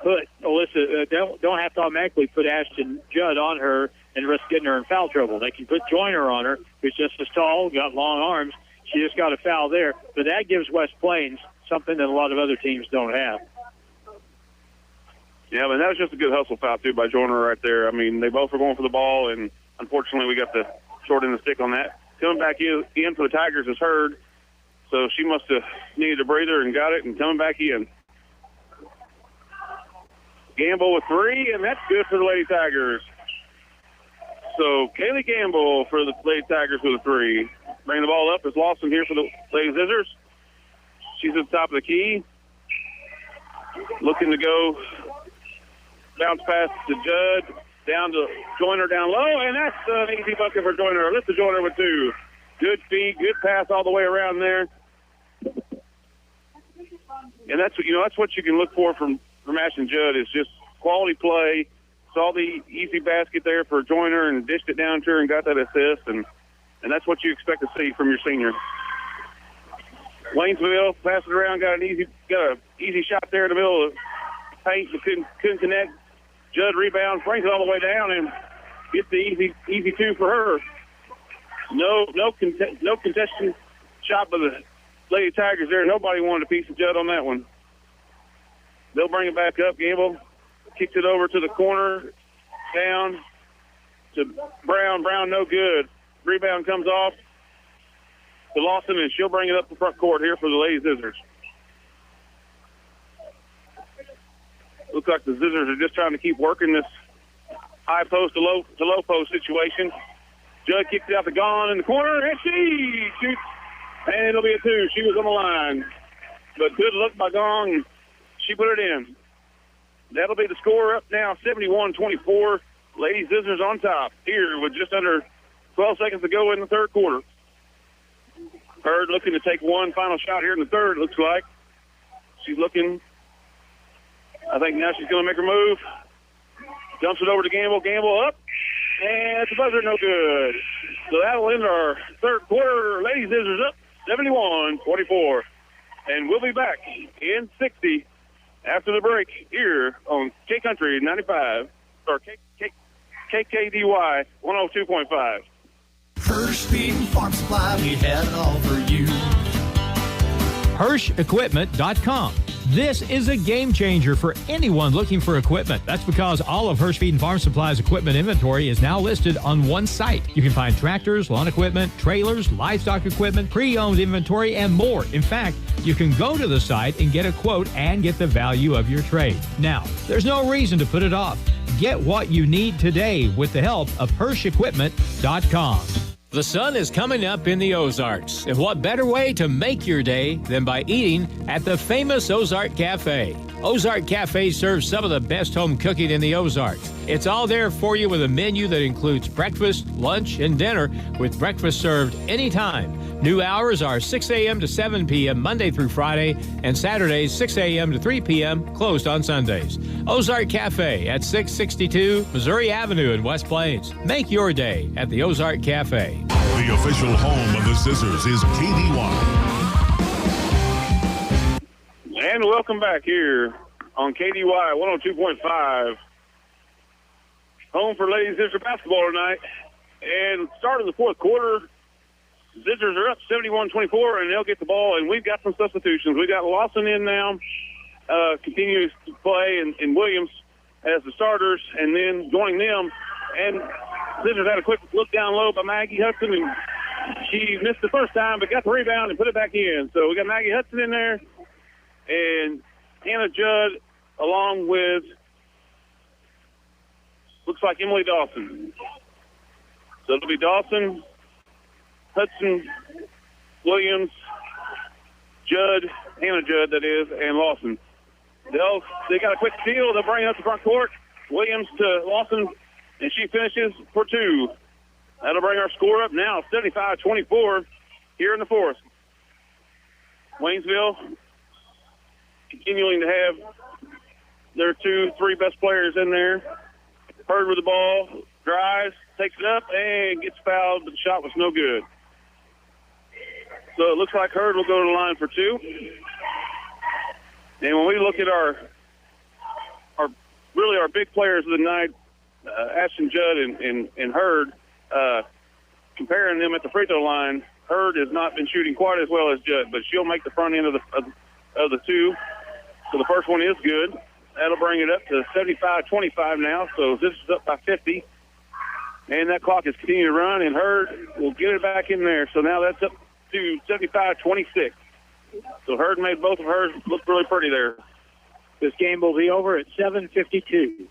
put Alyssa, don't have to automatically put Ashton Judd on her and risk getting her in foul trouble. They can put Joyner on her, who's just as tall, got long arms. She just got a foul there. But that gives West Plains something that a lot of other teams don't have. Yeah, but that was just a good hustle foul, too, by Joyner right there. I mean, they both were going for the ball, and unfortunately we got the short end of the stick on that. Coming back in for the Tigers is Hurd, so she must have needed a breather and got it and coming back in. Gamble with 3, and that's good for the Lady Tigers. So Kaylee Gamble for the Lady Tigers with a 3. Bring the ball up. It's Lawson here for the Lady Zizzers. She's at the top of the key. Looking to go. Bounce pass to Judd. Down to Joyner down low. And that's an easy bucket for Joyner. Alyssa Joyner with 2. Good feed. Good pass all the way around there. And that's what you can look for from Ashton Judd is just quality play. Saw the easy basket there for Joyner and dished it down to her and got that assist. And that's what you expect to see from your senior. Waynesville passed it around, got an easy shot there in the middle of the paint, but couldn't connect. Judd rebounds, brings it all the way down, and gets the easy 2 for her. No contested shot by the Lady Tigers there. Nobody wanted a piece of Judd on that one. They'll bring it back up. Gamble kicks it over to the corner, down to Brown. Brown, no good. Rebound comes off. to Lawson, and she'll bring it up the front court here for the Lady Zizzers. Looks like the Zizzers are just trying to keep working this high post to low post situation. Judd kicks it out to Gone in the corner, and she shoots, and it'll be a 2. She was on the line, but good look by Gone. She put it in. That'll be the score up now, 71-24. Lady Zizzers on top here with just under 12 seconds to go in the third quarter. Hurd looking to take one final shot here in the third, looks like. She's looking. I think now she's going to make her move. Dumps it over to Gamble. Gamble up. And it's a buzzer, no good. So that'll end our third quarter. Lady Zizzers up 71-24. And we'll be back in 60 after the break here on K Country 95, or KKDY 102.5. Hirsch Feed and Farm Supply, we have it all for you. HirschEquipment.com. This is a game changer for anyone looking for equipment. That's because all of Hirsch Feed and Farm Supply's equipment inventory is now listed on one site. You can find tractors, lawn equipment, trailers, livestock equipment, pre-owned inventory, and more. In fact, you can go to the site and get a quote and get the value of your trade. Now, there's no reason to put it off. Get what you need today with the help of HirschEquipment.com. The sun is coming up in the Ozarks, and what better way to make your day than by eating at the famous Ozark Cafe. Ozark Cafe serves some of the best home cooking in the Ozarks. It's all there for you with a menu that includes breakfast, lunch, and dinner, with breakfast served anytime. New hours are 6 a.m. to 7 p.m. Monday through Friday, and Saturdays 6 a.m. to 3 p.m., closed on Sundays. Ozark Cafe at 662 Missouri Avenue in West Plains. Make your day at the Ozark Cafe. The official home of the Zizzers is KDY. And welcome back here on KDY 102.5. Home for Lady Zizzer basketball tonight. And start of the fourth quarter, Zizzers are up 71-24, and they'll get the ball. And we've got some substitutions. We've got Lawson in now, continues to play, and Williams as the starters, and then joining them. And Zizzers had a quick look down low by Maggie Hudson, and she missed the first time, but got the rebound and put it back in. So we got Maggie Hudson in there, and Hannah Judd, along with, looks like Emily Dawson. So it'll be Dawson, Hudson, Williams, Judd, Hannah Judd, that is, and Lawson. They got a quick steal. They'll bring it up the front court. Williams to Lawson, and she finishes for 2. That'll bring our score up now, 75-24 here in the fourth. Waynesville continuing to have their 2-3 best players in there. Hurd with the ball, drives, takes it up, and gets fouled, but the shot was no good. So it looks like Hurd will go to the line for 2. And when we look at our big players of the night, Ashton Judd and Hurd, comparing them at the free throw line, Hurd has not been shooting quite as well as Judd, but she'll make the front end of the 2. So the first one is good. That'll bring it up to 75-25 now. So this is up by 50. And that clock is continuing to run, and Hurd will get it back in there. So now that's up to 75-26. So Hurd made both of hers look really pretty there. This game will be over at 7:52.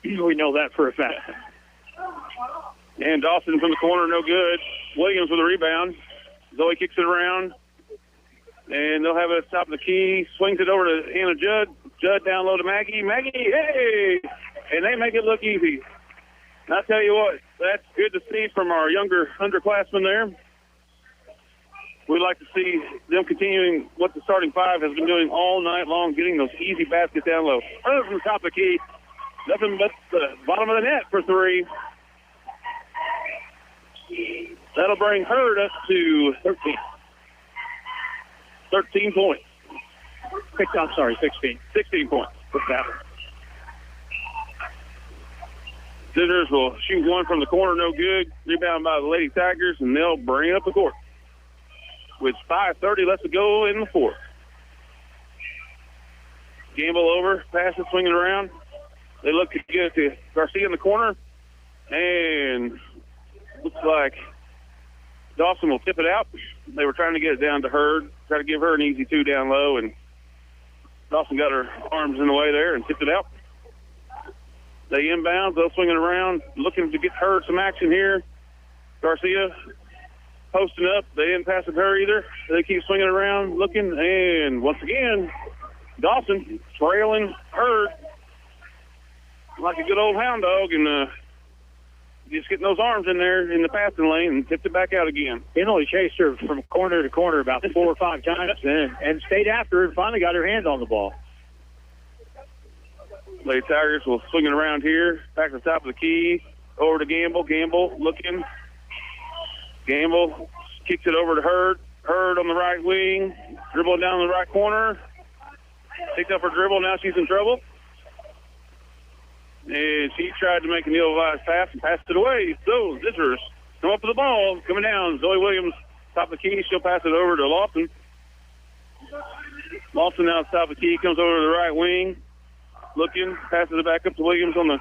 We know that for a fact. And Dawson from the corner, no good. Williams with a rebound. Zoe kicks it around. And they'll have it at the top of the key. Swings it over to Hannah Judd. Judd down low to Maggie. Maggie, hey! And they make it look easy. And I tell you what, that's good to see from our younger underclassmen there. We'd like to see them continuing what the starting 5 has been doing all night long, getting those easy baskets down low. Right from the top of the key. Nothing but the bottom of the net for 3. That'll bring Hurd up to 13. 13 points. 16 points. What's that? Zizzers will shoot one from the corner, no good. Rebound by the Lady Tigers, and they'll bring it up the court. With 5:30 left to go in the fourth. Gamble over, pass it, swinging around. They look to get it to Garcia in the corner, and looks like Dawson will tip it out. They were trying to get it down to Hurd, try to give her an easy 2 down low, and Dawson got her arms in the way there and tipped it out. They inbound, they'll swing it around, looking to get Hurd some action here. Garcia posting up. They didn't pass it to her either. They keep swinging around, looking, and once again, Dawson trailing Hurd like a good old hound dog, and just getting those arms in there in the passing lane and tipped it back out again. He only chased her from corner to corner about 4 or 5 times and stayed after her and finally got her hands on the ball. Lady Tigers will swing it around here, back to the top of the key, over to Gamble. Gamble looking. Gamble kicks it over to Hurd. Hurd on the right wing, dribbling down the right corner. Picked up her dribble, now she's in trouble. And she tried to make an ill-advised pass and passed it away. So, Zizzers come up with the ball, coming down. Zoe Williams, top of the key. She'll pass it over to Lawson. Lawson now top of the key, comes over to the right wing. Looking, passes it back up to Williams on the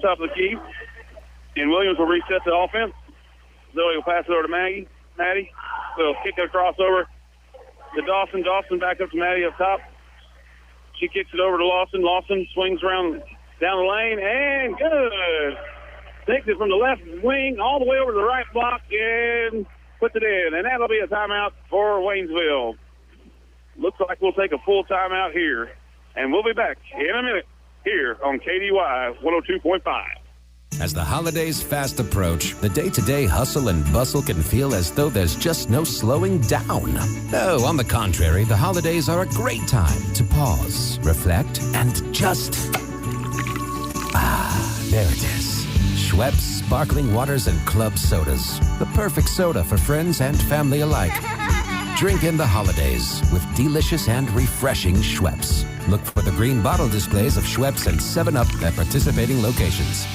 top of the key. And Williams will reset the offense. Zoe will pass it over to Maddie. Will kick it across over to Dawson. Dawson back up to Maddie up top. She kicks it over to Lawson. Lawson swings around down the lane, and good. Takes it from the left wing all the way over to the right block and puts it in. And that'll be a timeout for Waynesville. Looks like we'll take a full timeout here. And we'll be back in a minute here on KDY 102.5. As the holidays fast approach, the day-to-day hustle and bustle can feel as though there's just no slowing down. No, on the contrary, the holidays are a great time to pause, reflect, and just... there it is. Schweppes Sparkling Waters and Club Sodas. The perfect soda for friends and family alike. Drink in the holidays with delicious and refreshing Schweppes. Look for the green bottle displays of Schweppes and 7-Up at participating locations.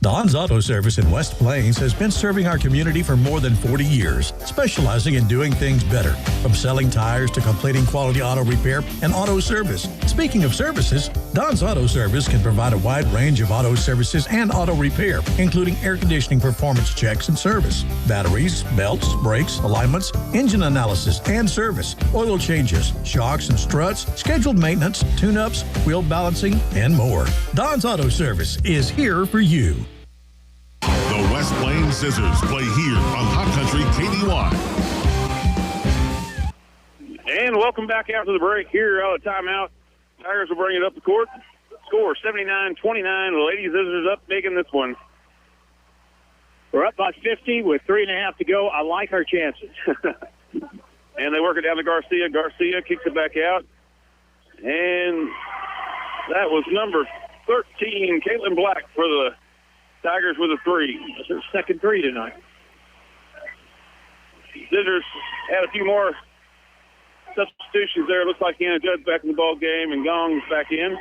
Don's Auto Service in West Plains has been serving our community for more than 40 years, specializing in doing things better, from selling tires to completing quality auto repair and auto service. Speaking of services, Don's Auto Service can provide a wide range of auto services and auto repair, including air conditioning performance checks and service, batteries, belts, brakes, alignments, engine analysis and service, oil changes, shocks and struts, scheduled maintenance, tune-ups, wheel balancing, and more. Don's Auto Service is here for you. The West Plains Zizzers play here on Hot Country KDY. And welcome back after the break here out of timeout. Tigers will bring it up the court. Score 79-29. The Lady Zizzers up big in this one. We're up by 50 with 3.5 to go. I like our chances. And they work it down to Garcia. Garcia kicks it back out. And that was number 13, Caitlin Black, for the Tigers with a 3. That's her second 3 tonight. Zizzers had a few more substitutions there. Looks like Hannah Judd's back in the ball game, and Gong's back in.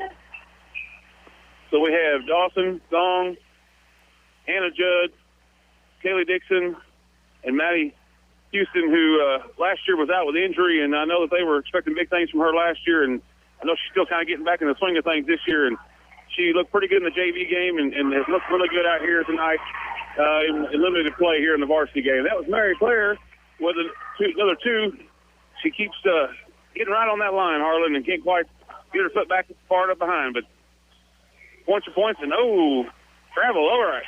So we have Dawson, Gong, Hannah Judd, Kaylee Dixon, and Maddie Houston, who last year was out with injury, and I know that they were expecting big things from her last year, and I know she's still kind of getting back in the swing of things this year, and she looked pretty good in the JV game and has looked really good out here tonight in limited play here in the varsity game. That was Mary Claire with another 2. She keeps getting right on that line, Harlan, and can't quite get her foot back far enough behind. But points are points, and travel, all right.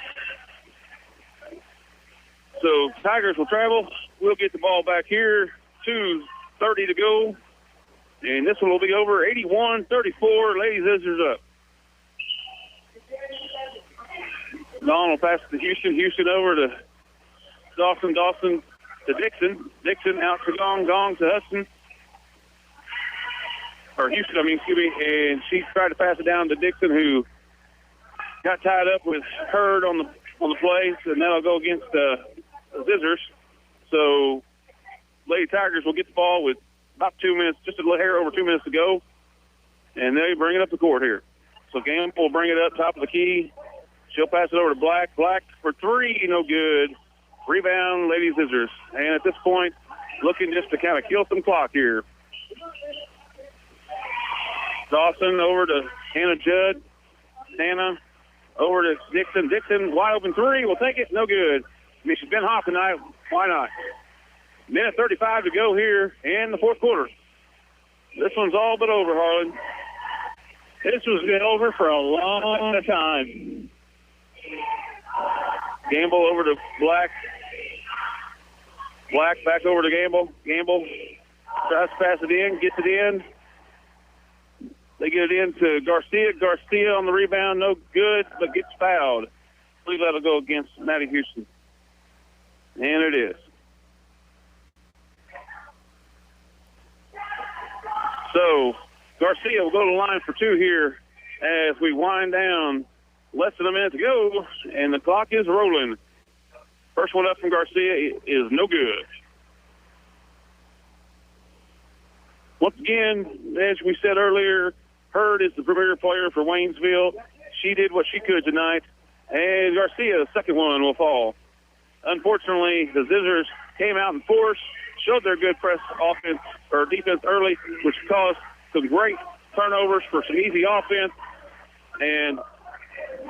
So Tigers will travel. We'll get the ball back here. 2:30 to go. And this one will be over 81-34. Lady Zizzers up. Dawn will pass it to Houston. Houston over to Dawson. Dawson to Dixon. Dixon out to Gong. Gong to Hudson. Or Houston, excuse me. And she tried to pass it down to Dixon, who got tied up with Hurd on the play. So now it'll go against Zizzers. So Lady Tigers will get the ball with about 2 minutes, just a little hair over 2 minutes to go. And they bring it up the court here. So Gamble will bring it up top of the key. She'll pass it over to Black. Black for 3, no good. Rebound, Lady Zizzers. And at this point, looking just to kind of kill some clock here. Dawson over to Hannah Judd. Hannah over to Dixon. Dixon, wide open 3, will take it, no good. She's been hot tonight. Why not? Minute 35 to go here in the fourth quarter. This one's all but over, Harlan. This was been over for a long time. Gamble over to Black. Black back over to Gamble. Gamble tries to pass it in, gets it in. They get it in to Garcia. Garcia on the rebound, no good, but gets fouled. I believe that'll go against Maddie Houston. And it is. So Garcia will go to the line for two here as we wind down. Less than a minute to go, and the clock is rolling. First one up from Garcia is no good. Once again, as we said earlier, Hurd is the premier player for Waynesville. She did what she could tonight, and Garcia, the second one, will fall. Unfortunately, the Zizzers came out in force, showed their good press offense or defense early, which caused some great turnovers for some easy offense, and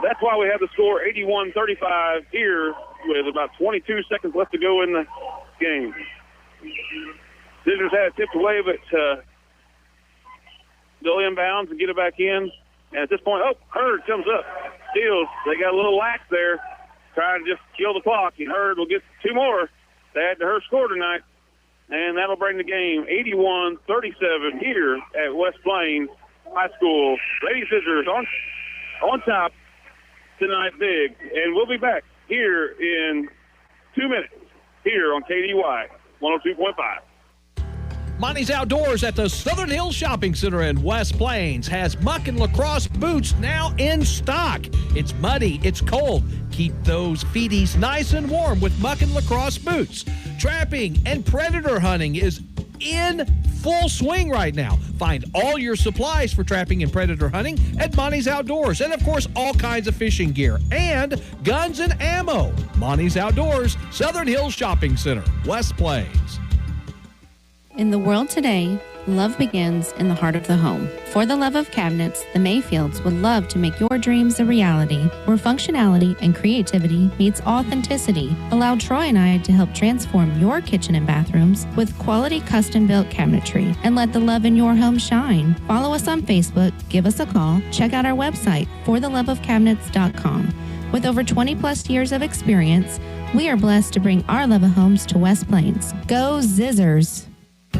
that's why we have the score 81-35 here with about 22 seconds left to go in the game. Zizzers had it tipped away, but go inbounds and get it back in. And at this point, Hurd comes up, steals. They got a little lax there, trying to just kill the clock. And Hurd will get two more to add to her score tonight. And that'll bring the game 81-37 here at West Plains High School. Lady Zizzers on top tonight big. And we'll be back here in 2 minutes here on KDY 102.5. Monty's Outdoors at the Southern Hills Shopping Center in West Plains has muck and lacrosse boots now in stock. It's muddy, it's cold. Keep those feeties nice and warm with muck and lacrosse boots. Trapping and predator hunting is in full swing right now. Find all your supplies for trapping and predator hunting at Monty's Outdoors. And, of course, all kinds of fishing gear and guns and ammo. Monty's Outdoors, Southern Hills Shopping Center, West Plains. In the world today, love begins in the heart of the home. For the love of cabinets, the Mayfields would love to make your dreams a reality, where functionality and creativity meets authenticity. Allow Troy and I to help transform your kitchen and bathrooms with quality custom-built cabinetry, and let the love in your home shine. Follow us on Facebook, give us a call, check out our website, fortheloveofcabinets.com. With over 20-plus years of experience, we are blessed to bring our love of homes to West Plains. Go Zizzers!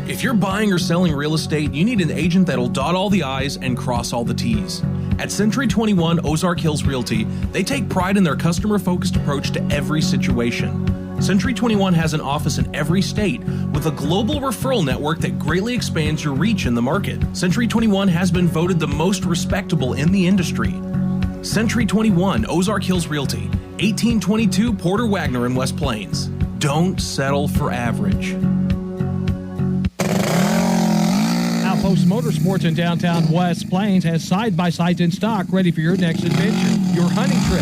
If you're buying or selling real estate, you need an agent that'll dot all the I's and cross all the T's. At Century 21 Ozark Hills Realty, they take pride in their customer-focused approach to every situation. Century 21 has an office in every state with a global referral network that greatly expands your reach in the market. Century 21 has been voted the most respectable in the industry. Century 21 Ozark Hills Realty, 1822 Porter Wagner in West Plains. Don't settle for average. Outpost Motorsports in downtown West Plains has side-by-sides in stock ready for your next adventure, your hunting trip,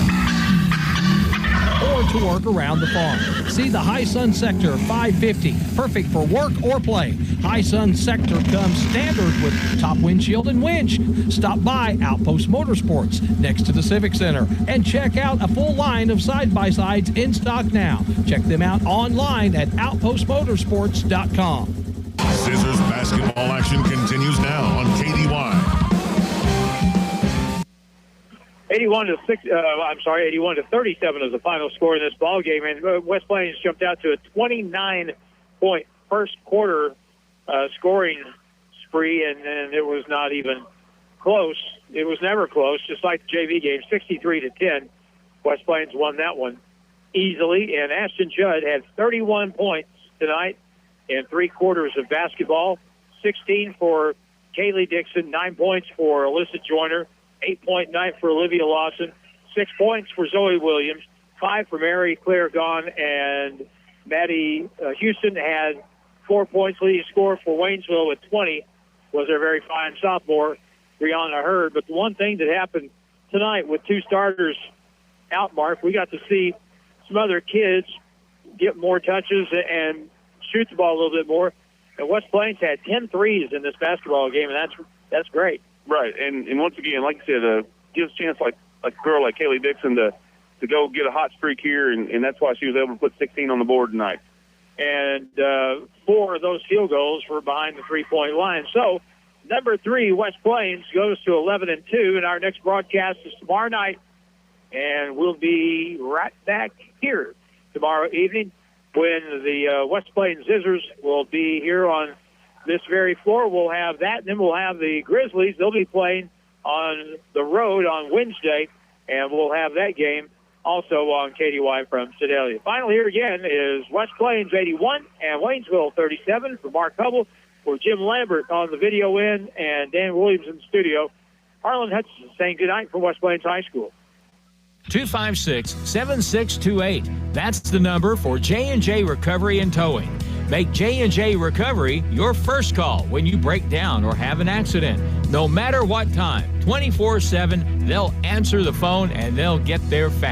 or to work around the farm. See the High Sun Sector 550, perfect for work or play. High Sun Sector comes standard with top windshield and winch. Stop by Outpost Motorsports next to the Civic Center and check out a full line of side-by-sides in stock now. Check them out online at outpostmotorsports.com. Zizzers basketball action continues now on KDY. 81-37 is the final score in this ball game, and West Plains jumped out to a 29-point first quarter scoring spree, and it was not even close. It was never close, just like the JV game, 63-10. West Plains won that one easily, and Ashton Judd had 31 points tonight in 3 quarters of basketball, 16 for Kaylee Dixon, 9 points for Alyssa Joyner, 8-point night for Olivia Lawson, 6 points for Zoe Williams, 5 for Mary Claire Gahn, and Maddie Houston had 4 points. Leading scorer for Waynesville with 20 was their very fine sophomore, Brianna Hurd. But the one thing that happened tonight with 2 starters out, Mark, we got to see some other kids get more touches and shoot the ball a little bit more. And West Plains had 10 threes in this basketball game, and that's great. Right, and once again, like you said, gives a chance like a girl like Kaylee Dixon to go get a hot streak here, and that's why she was able to put 16 on the board tonight. and 4 of those field goals were behind the three-point line. So number 3, West Plains, goes to 11-2, and our next broadcast is tomorrow night, and we'll be right back here tomorrow evening when the West Plains Zizzers will be here on this very floor. We'll have that, and then we'll have the Grizzlies. They'll be playing on the road on Wednesday, and we'll have that game also on KDY from Sedalia. Final here again is West Plains 81 and Waynesville 37. For Mark Hubble, for Jim Lambert on the video end, and Dan Williams in the studio, Harlan Hutchinson saying goodnight from West Plains High School. 256-7628. That's the number for J&J Recovery and Towing. Make J&J Recovery your first call when you break down or have an accident. No matter what time, 24/7, they'll answer the phone and they'll get there fast.